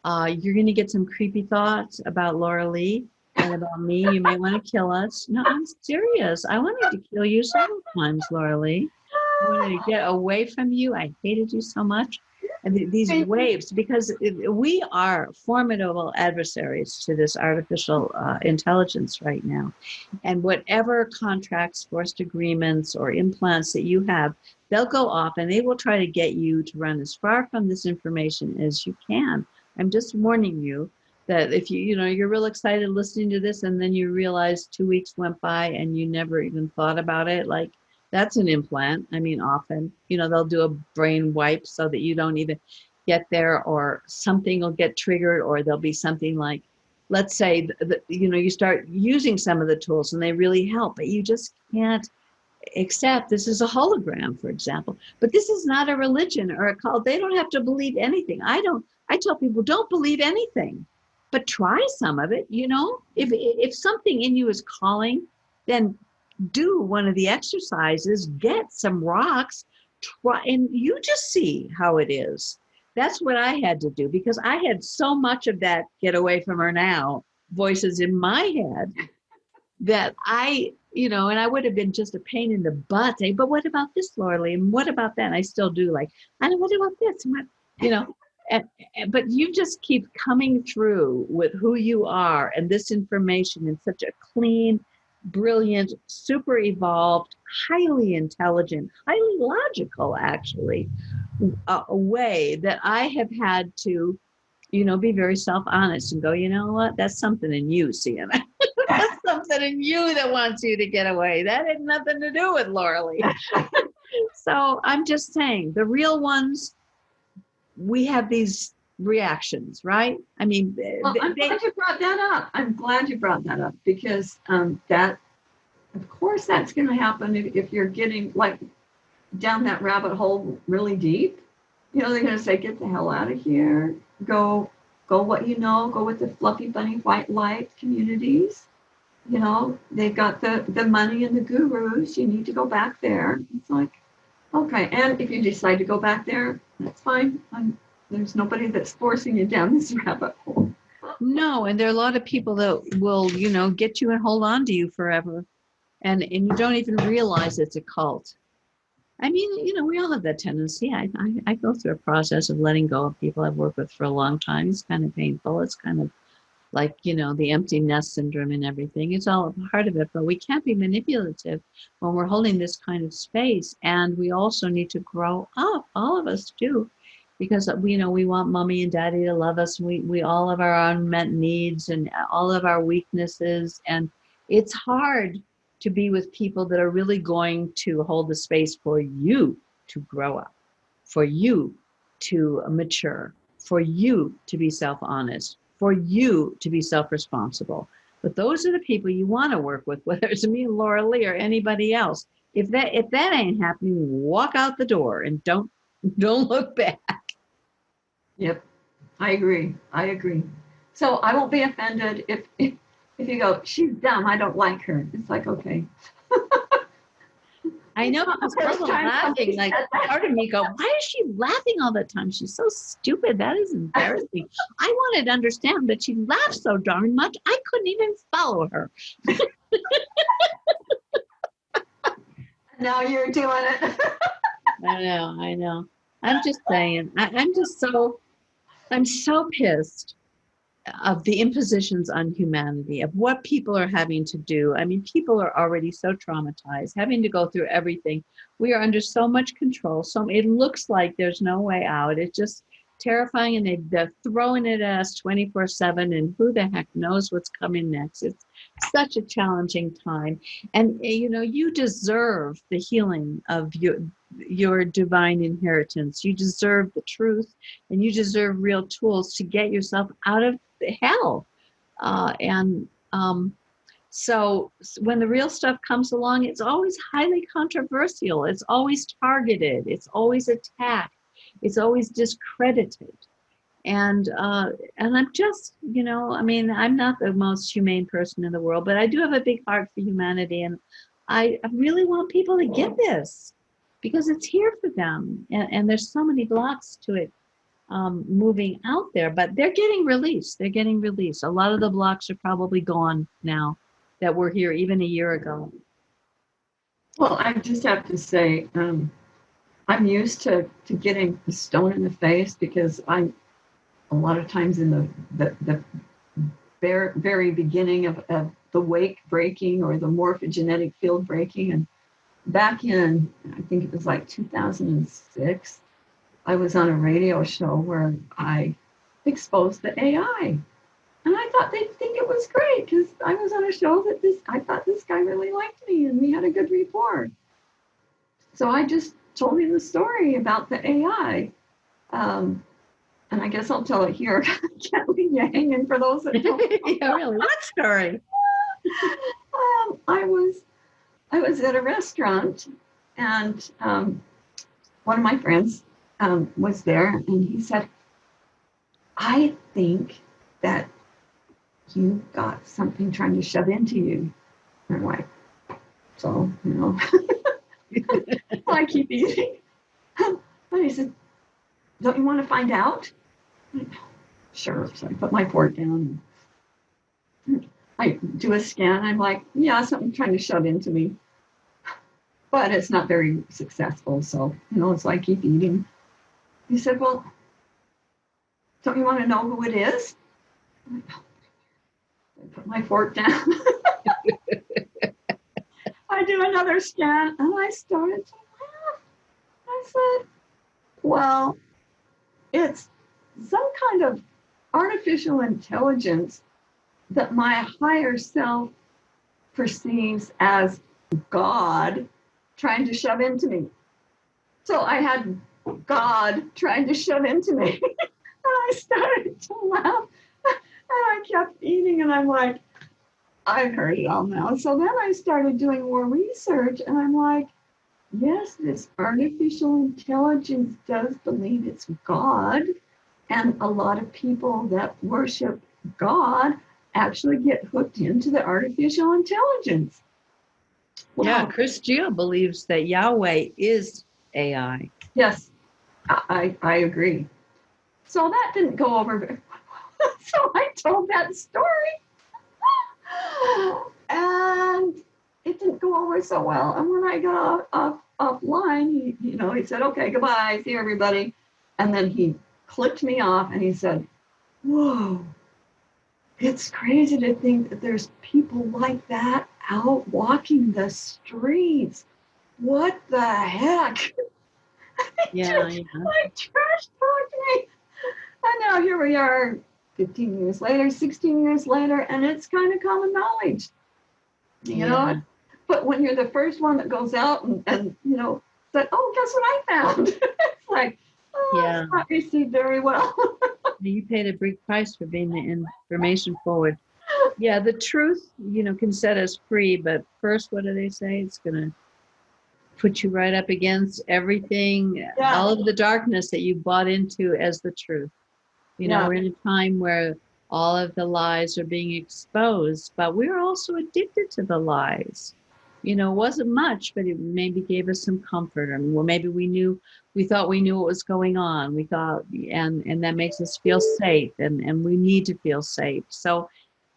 [SPEAKER 1] You're gonna get some creepy thoughts about Laura Lee and about me. You might want to kill us. No, I'm serious. I wanted to kill you several times, Laura Lee. I wanted to get away from you. I hated you so much. And these waves, because we are formidable adversaries to this artificial intelligence right now. And whatever contracts, forced agreements, or implants that you have, they'll go off and they will try to get you to run as far from this information as you can. I'm just warning you that if you're real excited listening to this and then you realize 2 weeks went by and you never even thought about it, that's an implant. I mean, often, they'll do a brain wipe so that you don't even get there, or something will get triggered, or there'll be something like, let's say, you start using some of the tools and they really help, but you just can't accept this is a hologram, for example. But this is not a religion or a cult. They don't have to believe anything. I tell people, don't believe anything, but try some of it. If something in you is calling, then do one of the exercises, get some rocks, try, and you just see how it is. That's what I had to do, because I had so much of that get away from her now voices in my head that and I would have been just a pain in the butt saying, but what about this, Laura Lee? And what about that? And I still do, what about this? But you just keep coming through with who you are and this information in such a clean, brilliant, super evolved, highly intelligent, highly logical, actually, a way that I have had to, be very self-honest and go, you know what, that's something in you, Sienna. That's something in you that wants you to get away. That had nothing to do with Laura Lee. So I'm just saying, the real ones, we have these reactions, right? I mean,
[SPEAKER 2] I'm glad you brought that up. Because that, of course, that's going to happen if you're getting down that rabbit hole really deep. They're going to say, get the hell out of here. Go what go with the fluffy bunny white light communities. They've got the money and the gurus. You need to go back there. It's like, okay. And if you decide to go back there, that's fine. There's nobody that's forcing you down this rabbit hole.
[SPEAKER 1] No, and there are a lot of people that will, get you and hold on to you forever. and you don't even realize it's a cult. I mean, we all have that tendency. I go through a process of letting go of people I've worked with for a long time. It's kind of painful. It's kind of like, the empty nest syndrome and everything. It's all a part of it, but we can't be manipulative when we're holding this kind of space. And we also need to grow up. All of us do, because we want mommy and daddy to love us. We all have our unmet needs and all of our weaknesses. And it's hard to be with people that are really going to hold the space for you to grow up, for you to mature, for you to be self-honest, for you to be self-responsible. But those are the people you want to work with, whether it's me, Laura Lee, or anybody else. If that ain't happening, walk out the door and don't look back.
[SPEAKER 2] Yep, I agree. So I won't be offended if you go, she's dumb, I don't like her. It's like, okay.
[SPEAKER 1] I know, because people laughing, like, part of me go, why is she laughing all the time? She's so stupid. That is embarrassing. I wanted to understand that she laughs so darn much, I couldn't even follow her.
[SPEAKER 2] Now you're doing it.
[SPEAKER 1] I know. I'm just saying, I'm so pissed of the impositions on humanity, of what people are having to do. I mean, people are already so traumatized, having to go through everything. We are under so much control. So it looks like there's no way out. It's just terrifying, and they're throwing it at us 24/7, and who the heck knows what's coming next. It's such a challenging time. And, you deserve the healing of your divine inheritance. You deserve the truth, and you deserve real tools to get yourself out of hell. So when the real stuff comes along, it's always highly controversial. It's always targeted. It's always attacked. It's always discredited. And I'm just, I'm not the most humane person in the world, but I do have a big heart for humanity. And I really want people to get this, because it's here for them. And there's so many blocks to it moving out there, but they're getting released. A lot of the blocks are probably gone now that were here even a year ago.
[SPEAKER 2] Well, I just have to say, I'm used to getting a stone in the face, because I'm a lot of times in the very beginning of the wake breaking or the morphogenetic field breaking. And back in, I think it was like 2006, I was on a radio show where I exposed the AI. And I thought they'd think it was great, because I was on a show that I thought this guy really liked me and we had a good rapport. So I just told him the story about the AI. And I guess I'll tell it here. I can't leave you hanging for those that don't know.
[SPEAKER 1] Yeah, really. What story?
[SPEAKER 2] I was at a restaurant, and one of my friends was there, and he said, I think that you got something trying to shove into you. And I'm like, so, I keep eating. And he said, don't you want to find out? Sure. So I put my fork down. I do a scan. I'm like, yeah, something trying to shove into me. But it's not very successful. So, so I keep eating. He said, well, don't you want to know who it is? I put my fork down. I do another scan, and I started to laugh. I said, well, it's some kind of artificial intelligence that my higher self perceives as God trying to shove into me. So I had God trying to shove into me. And I started to laugh. And I kept eating, and I'm like, I've heard it all now. So then I started doing more research, and I'm like, yes, this artificial intelligence does believe it's God. And a lot of people that worship God actually get hooked into the artificial intelligence.
[SPEAKER 1] Well, yeah, Chris Geo believes that Yahweh is AI.
[SPEAKER 2] Yes, I agree. So that didn't go over very well. So I told that story. And it didn't go over so well. And when I got offline, he said, okay, goodbye, see everybody. And then he clicked me off and he said, whoa, it's crazy to think that there's people like that out walking the streets. What the heck?
[SPEAKER 1] Yeah.
[SPEAKER 2] Like trash talked me. And now here we are 15 years later, 16 years later, and it's kind of common knowledge. You know? But when you're the first one that goes out and said, oh, guess what I found? It's like, it's not received very well.
[SPEAKER 1] You paid a big price for being the information forward. Yeah, the truth, can set us free, but first, what do they say? It's going to put you right up against everything, all of the darkness that you bought into as the truth. We're in a time where all of the lies are being exposed, but we're also addicted to the lies. It wasn't much, but it maybe gave us some comfort, or maybe we thought we knew what was going on. We thought, and that makes us feel safe, and we need to feel safe. So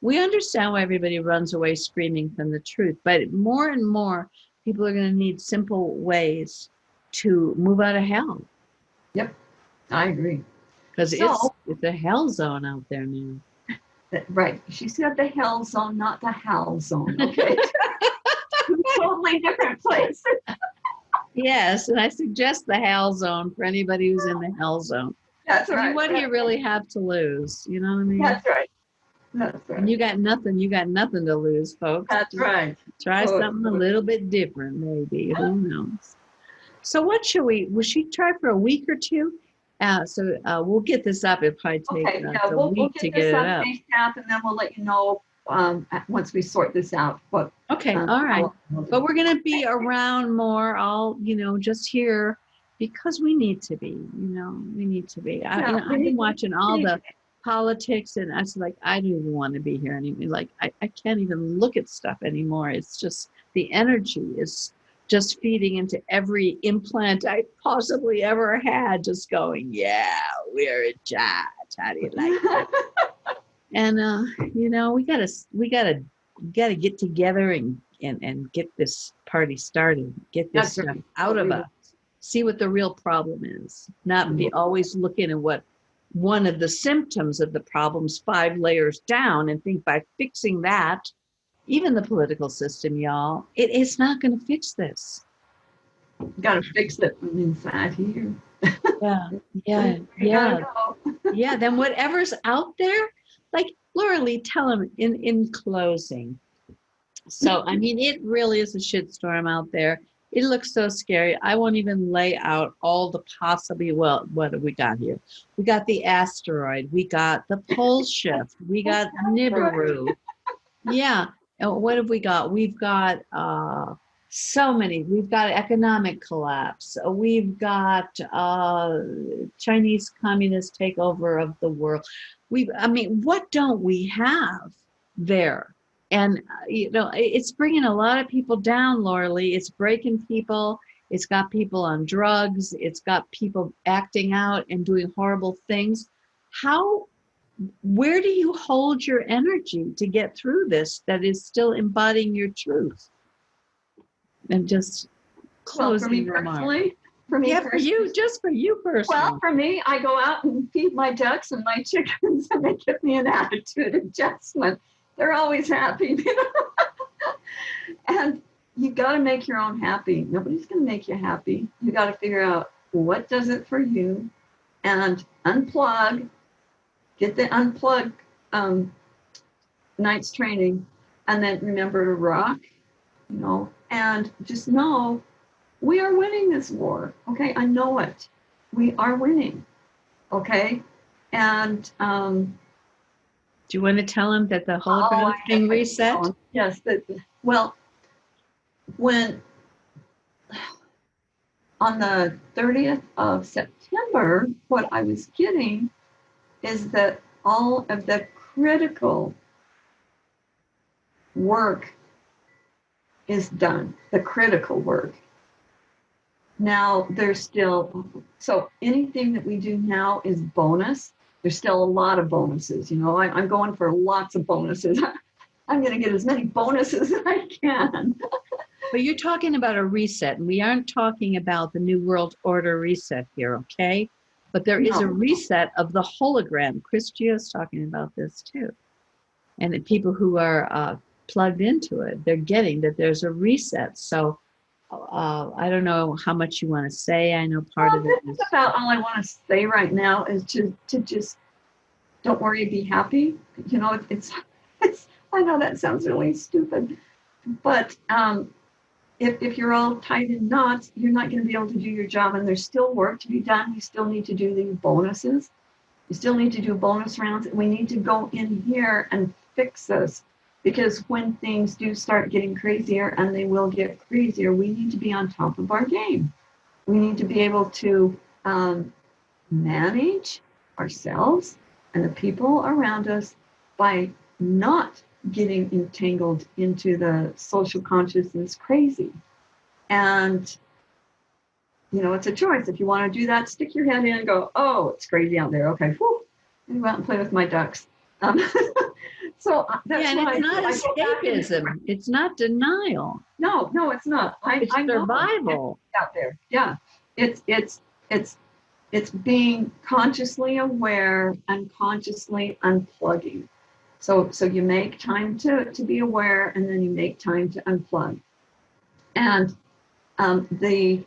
[SPEAKER 1] we understand why everybody runs away screaming from the truth, but more and more people are going to need simple ways to move out of hell.
[SPEAKER 2] Yep, I agree.
[SPEAKER 1] Because it's a hell zone out there now.
[SPEAKER 2] Right. She said the hell zone, not the howl zone. Okay. Totally different place.
[SPEAKER 1] Yes, and I suggest the hell zone for anybody who's in the hell zone.
[SPEAKER 2] That's right.
[SPEAKER 1] What do you really have to lose? You know what I mean?
[SPEAKER 2] That's right. That's right.
[SPEAKER 1] And you got nothing to lose, folks.
[SPEAKER 2] That's right.
[SPEAKER 1] Try something a little bit different, maybe. Who knows? So what will she try for a week or two? So we'll get this up. It'll probably take a week to get it up.
[SPEAKER 2] And then we'll let you know once we sort this out. But
[SPEAKER 1] okay, all right. But we're going to be around more. I'll, just here because we need to be. We need to be. I've been watching all the politics, and I was like, I don't even want to be here anymore. Like, I can't even look at stuff anymore. It's just the energy is just feeding into every implant I possibly ever had, just going, yeah, we're in charge. How do you like it? And we gotta get together and get this party started, get this stuff out of us, see what the real problem is, not be always looking at what one of the symptoms of the problem's 5 layers down and think by fixing that, even the political system, y'all, it's not going to fix this.
[SPEAKER 2] You got to fix it from inside here.
[SPEAKER 1] Yeah. Then whatever's out there, like Laura Lee, tell them in closing. So, I mean, it really is a shitstorm out there. It looks so scary. I won't even lay out all the what have we got here? We got the asteroid. We got the pole shift. We got Nibiru. Yeah. And what have we got? We've got so many. We've got economic collapse. We've got Chinese communist takeover of the world. What don't we have there? And, it's bringing a lot of people down, Laura Lee. It's breaking people. It's got people on drugs. It's got people acting out and doing horrible things. Where do you hold your energy to get through this that is still embodying your truth? And just closing remarks.
[SPEAKER 2] For you
[SPEAKER 1] personally.
[SPEAKER 2] Well, for me, I go out and feed my ducks and my chickens, and they give me an attitude adjustment. They're always happy, And you got to make your own happy. Nobody's going to make you happy. You got to figure out what does it for you, and unplug. Get the unplug night's training, and then remember to rock, and just know we are winning this war. Okay, I know it. We are winning. Okay, and
[SPEAKER 1] do you want to tell them that the hologram thing reset?
[SPEAKER 2] Yes. When on the 30th of September, what I was getting is that all of the critical work is done, the critical work. Now there's still, so anything that we do now is bonus. There's still a lot of bonuses. I'm going for lots of bonuses. I'm going to get as many bonuses as I can.
[SPEAKER 1] But you're talking about a reset, and we aren't talking about the New World Order reset here, okay? But there is a reset of the hologram. Chris Gio's talking about this too. And the people who are plugged into it, they're getting that there's a reset. So I don't know how much you want to say. I know part of it is
[SPEAKER 2] about all I want to say right now is to just don't worry, be happy. You know, it's I know that sounds really stupid, but if you're all tied in knots, you're not going to be able to do your job, and there's still work to be done. You still need to do the bonuses. You still need to do bonus rounds. We need to go in here and fix this, because when things do start getting crazier, and they will get crazier, we need to be on top of our game. We need to be able to manage ourselves and the people around us by not getting entangled into the social consciousness crazy. And, you know, it's a choice. If you want to do that, stick your head in and go, oh, it's crazy out there. Okay, whew, and go out and play with my ducks. So that's
[SPEAKER 1] and it's not escapism. It's not denial.
[SPEAKER 2] No, it's not.
[SPEAKER 1] It's survival
[SPEAKER 2] out there. Yeah, it's being consciously aware and consciously unplugging. So you make time to be aware, and then you make time to unplug. And the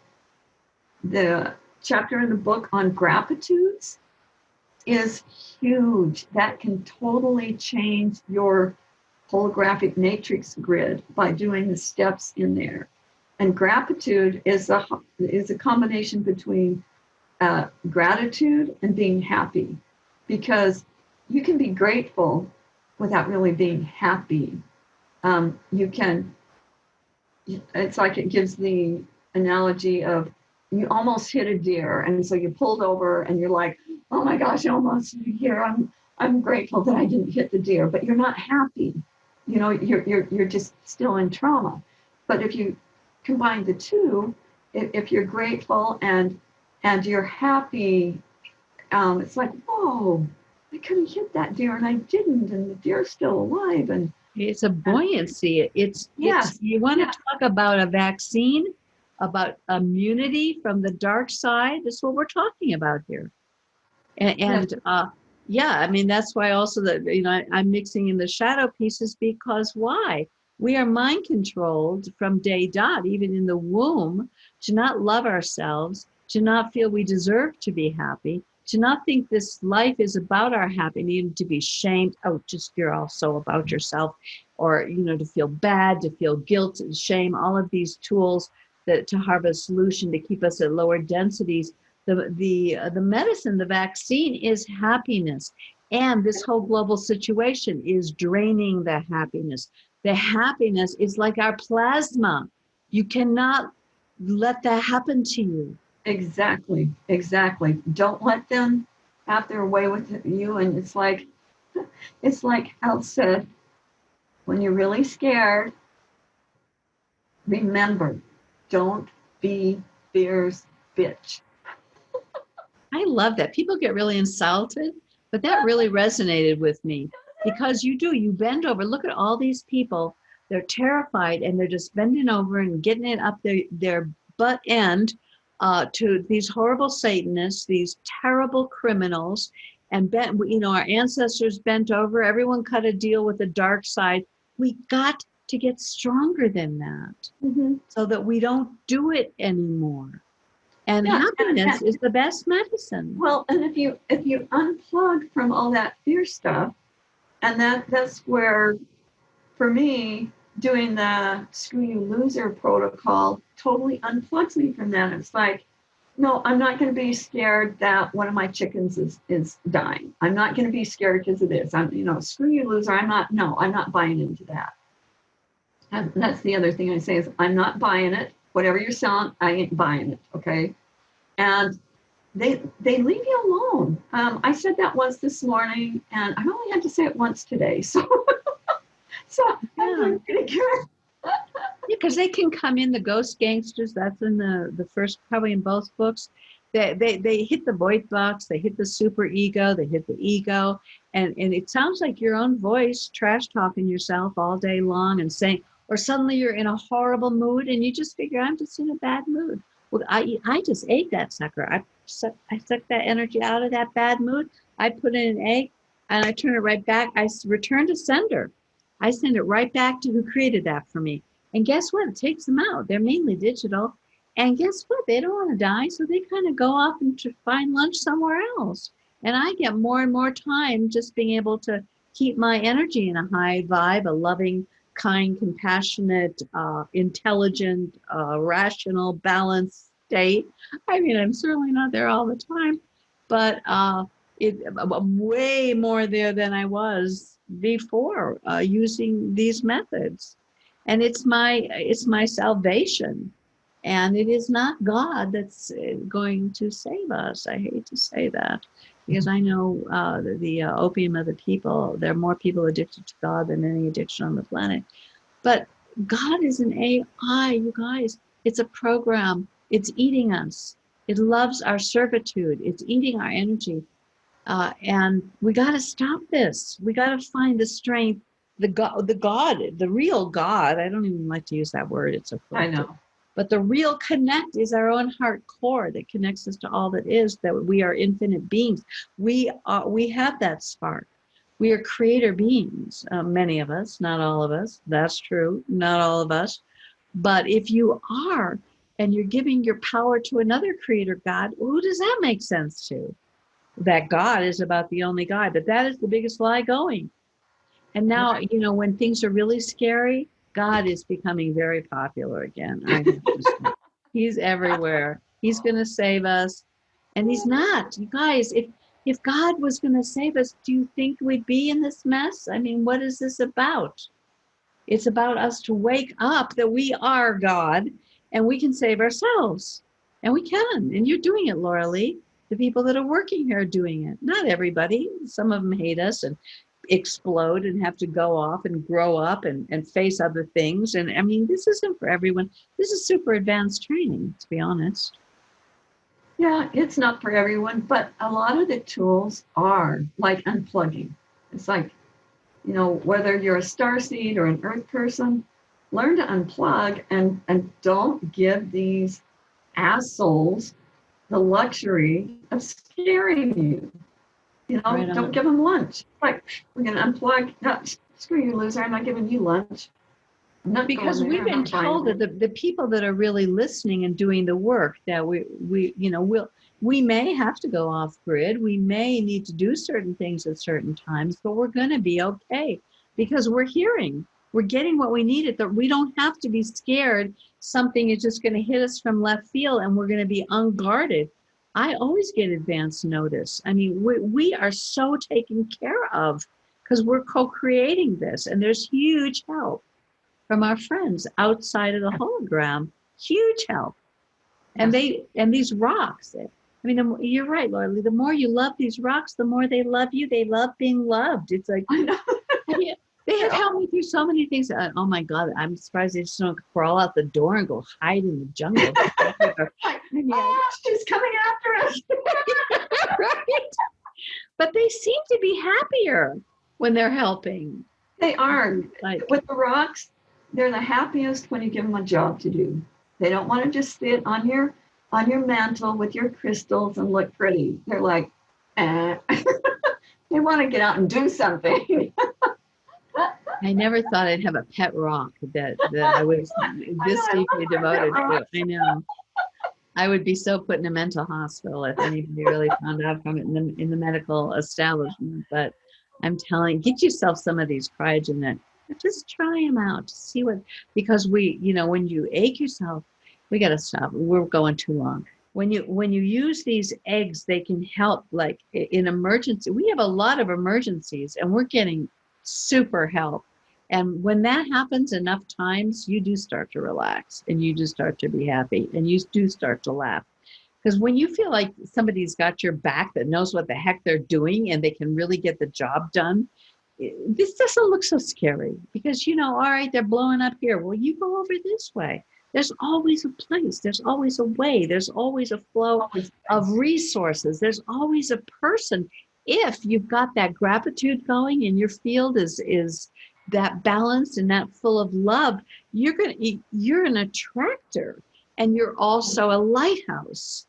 [SPEAKER 2] chapter in the book on gratitudes is huge. That can totally change your holographic matrix grid by doing the steps in there. And gratitude is a combination between gratitude and being happy, because you can be grateful without really being happy. It's like it gives the analogy of you almost hit a deer, and so you pulled over and you're like, oh my gosh, I almost hit a deer. I'm grateful that I didn't hit the deer, but you're not happy. You know, you're just still in trauma. But if you combine the two, if you're grateful and you're happy, it's like, whoa, I could have hit that deer and I didn't, and the deer's still alive. And
[SPEAKER 1] it's a buoyancy. It's you want to talk about a vaccine, about immunity from the dark side. That's what we're talking about here. And I mean, that's why also that, you know, I'm mixing in the shadow pieces, because why? We are mind controlled from day dot, even in the womb, to not love ourselves, to not feel we deserve to be happy, to not think this life is about our happiness, even to be shamed. Oh, just you're also about yourself, or, you know, to feel bad, to feel guilt and shame, all of these tools that to have a solution to keep us at lower densities. The medicine, the vaccine is happiness. And this whole global situation is draining the happiness. The happiness is like our plasma. You cannot let that happen to you.
[SPEAKER 2] Exactly. Don't let them have their way with you. And it's like Al said, when you're really scared, remember, don't be fear's bitch.
[SPEAKER 1] I love that. People get really insulted, but that really resonated with me, because you bend over. Look at all these people. They're terrified, and they're just bending over and getting it up their butt end to these horrible Satanists, these terrible criminals. And our ancestors bent over. Everyone cut a deal with the dark side. We got to get stronger than that, so that we don't do it anymore. And happiness is the best medicine.
[SPEAKER 2] Well, and if you unplug from all that fear stuff, and that's where, for me, doing the Screw You Loser protocol totally unplugs me from that. It's like, no, I'm not going to be scared that one of my chickens is dying. I'm not going to be scared because of this. Screw you, loser. I'm not buying into that. And that's the other thing I say is, I'm not buying it. Whatever you're selling, I ain't buying it. Okay. And they leave you alone. I said that once this morning, and I only had to say it once today. So I'm doing pretty good.
[SPEAKER 1] Yeah, because they can come in, the ghost gangsters. That's in the first, probably in both books. They hit the void box, they hit the super ego, they hit the ego, and it sounds like your own voice trash talking yourself all day long and saying, or suddenly you're in a horrible mood and you just figure, I'm just in a bad mood. Well, I just ate that sucker. I sucked that energy out of that bad mood. I put in an egg and I turn it right back. I return to sender. I send it right back to who created that for me. And guess what? It takes them out. They're mainly digital. And guess what? They don't want to die. So they kind of go off and find lunch somewhere else. And I get more and more time just being able to keep my energy in a high vibe, a loving, kind, compassionate, intelligent, rational, balanced state. I mean, I'm certainly not there all the time, but I'm way more there than I was before using these methods. And it's my salvation. And it is not God that's going to save us. I hate to say that, because I know the opium of the people, there are more people addicted to God than any addiction on the planet. But God is an AI, you guys. It's a program. It's eating us. It loves our servitude. It's eating our energy. And we got to stop this. We got to find the strength, the real God. I don't even like to use that word. It's a
[SPEAKER 2] I know.
[SPEAKER 1] But the real connect is our own heart core that connects us to all that is, that we are infinite beings. We have that spark. We are creator beings, many of us, not all of us. That's true, not all of us. But if you are, and you're giving your power to another creator God, who does that make sense to? That God is about the only God, but that is the biggest lie going. And now, when things are really scary, God is becoming very popular again. I have to say. He's everywhere. He's going to save us. And he's not. You guys, if God was going to save us, do you think we'd be in this mess? I mean, what is this about? It's about us to wake up that we are God and we can save ourselves. And we can. And you're doing it, Laura Lee. The people that are working here are doing it. Not everybody. Some of them hate us and explode and have to go off and grow up and face other things. And I mean, this isn't for everyone. This is super advanced training, to be honest.
[SPEAKER 2] Yeah, it's not for everyone, but a lot of the tools are like unplugging. It's like, whether you're a starseed or an earth person, learn to unplug and don't give these assholes the luxury of scaring you.
[SPEAKER 1] Right
[SPEAKER 2] don't give them lunch. Like, we're going to unplug. No, screw you, loser. I'm not giving you lunch. I'm not
[SPEAKER 1] because we've been told that the people that are really listening and doing the work, that we may have to go off grid. We may need to do certain things at certain times, but we're going to be okay because we're getting what we needed. That we don't have to be scared something is just going to hit us from left field and we're going to be unguarded. I always get advance notice. I mean, we are so taken care of because we're co-creating this, and there's huge help from our friends outside of the hologram. Huge help. And these rocks. I mean, you're right, Laura Lee. The more you love these rocks, the more they love you. They love being loved. It's like,
[SPEAKER 2] I know.
[SPEAKER 1] They have helped me through so many things. Oh my God, I'm surprised they just don't crawl out the door and go hide in the jungle.
[SPEAKER 2] She's coming after us.
[SPEAKER 1] Right? But they seem to be happier when they're helping.
[SPEAKER 2] They are. With the rocks, they're the happiest when you give them a job to do. They don't want to just sit on your mantle with your crystals and look pretty. They're like, eh. They want to get out and do something.
[SPEAKER 1] I never thought I'd have a pet rock that I was this deeply devoted to. I know. I would be so put in a mental hospital if anybody really found out from it in the medical establishment. But I'm telling you, get yourself some of these Kryahgenetics. Just try them out to see what, because when you ache yourself, we got to stop. We're going too long. When you use these eggs, they can help, like in emergency. We have a lot of emergencies and we're getting super help. And when that happens enough times, you do start to relax and you do start to be happy and you do start to laugh. Because when you feel like somebody's got your back that knows what the heck they're doing and they can really get the job done, this doesn't look so scary because, all right, they're blowing up here. Well, you go over this way. There's always a place. There's always a way. There's always a flow of resources. There's always a person. If you've got that gratitude going and your field is that balanced and that full of love, you're an attractor, and you're also a lighthouse,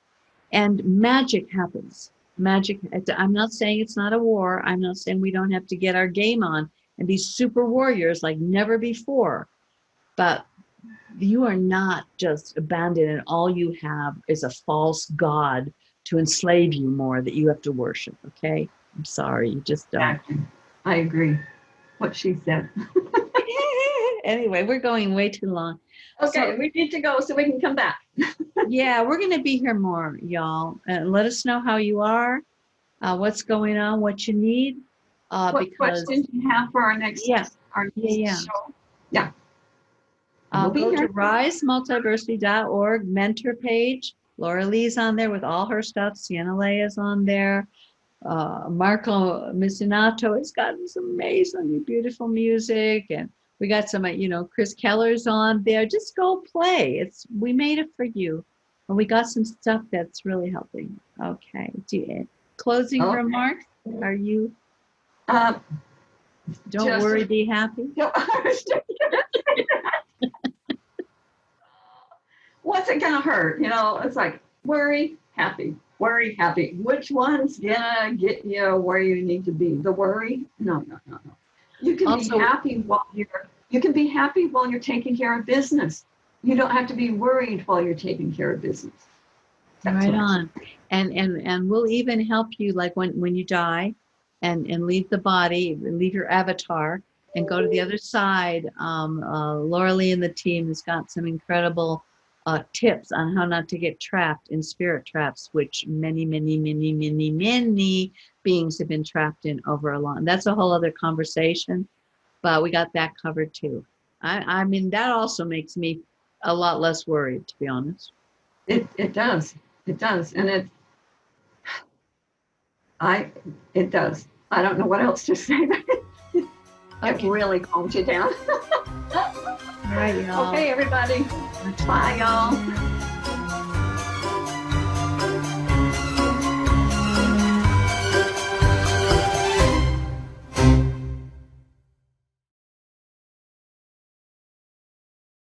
[SPEAKER 1] and magic happens. Magic. I'm not saying it's not a war. I'm not saying we don't have to get our game on and be super warriors like never before, but you are not just abandoned and all you have is a false god to enslave you more that you have to worship. Okay, I'm sorry, you just don't.
[SPEAKER 2] Exactly. I agree. What she said.
[SPEAKER 1] Anyway, we're going way too long.
[SPEAKER 2] Okay, we need to go so we can come back.
[SPEAKER 1] Yeah, we're going to be here more, y'all. Let us know how you are, what's going on, what you need.
[SPEAKER 2] What
[SPEAKER 1] Because
[SPEAKER 2] questions you have for our next,
[SPEAKER 1] yeah,
[SPEAKER 2] show? Yeah.
[SPEAKER 1] Go to risemultiversity.org mentor page. Laura Lee's on there with all her stuff. Sienna is on there. Marco Missinato has got some amazing, beautiful music, and we got some, Chris Keller's on there. Just go play. We made it for you, and we got some stuff that's really helping. Okay. Closing remarks? Are you? Don't worry, be happy.
[SPEAKER 2] What's it gonna hurt? It's like worry, happy. Worry, happy. Which one's gonna get you where you need to be? The worry? No. You can be happy while you're taking care of business. You don't have to be worried while you're taking care of business.
[SPEAKER 1] That's right on. And we'll even help you, like when you die and leave the body, leave your avatar and go to the other side. Laura Lee and the team has got some incredible tips on how not to get trapped in spirit traps, which many beings have been trapped in over a long. That's a whole other conversation, but we got that covered too. I mean, that also makes me a lot less worried, to be honest.
[SPEAKER 2] It does, and it does. I don't know what else to say. It really calms you down.
[SPEAKER 1] All right, y'all.
[SPEAKER 2] Okay, everybody. Bye, y'all.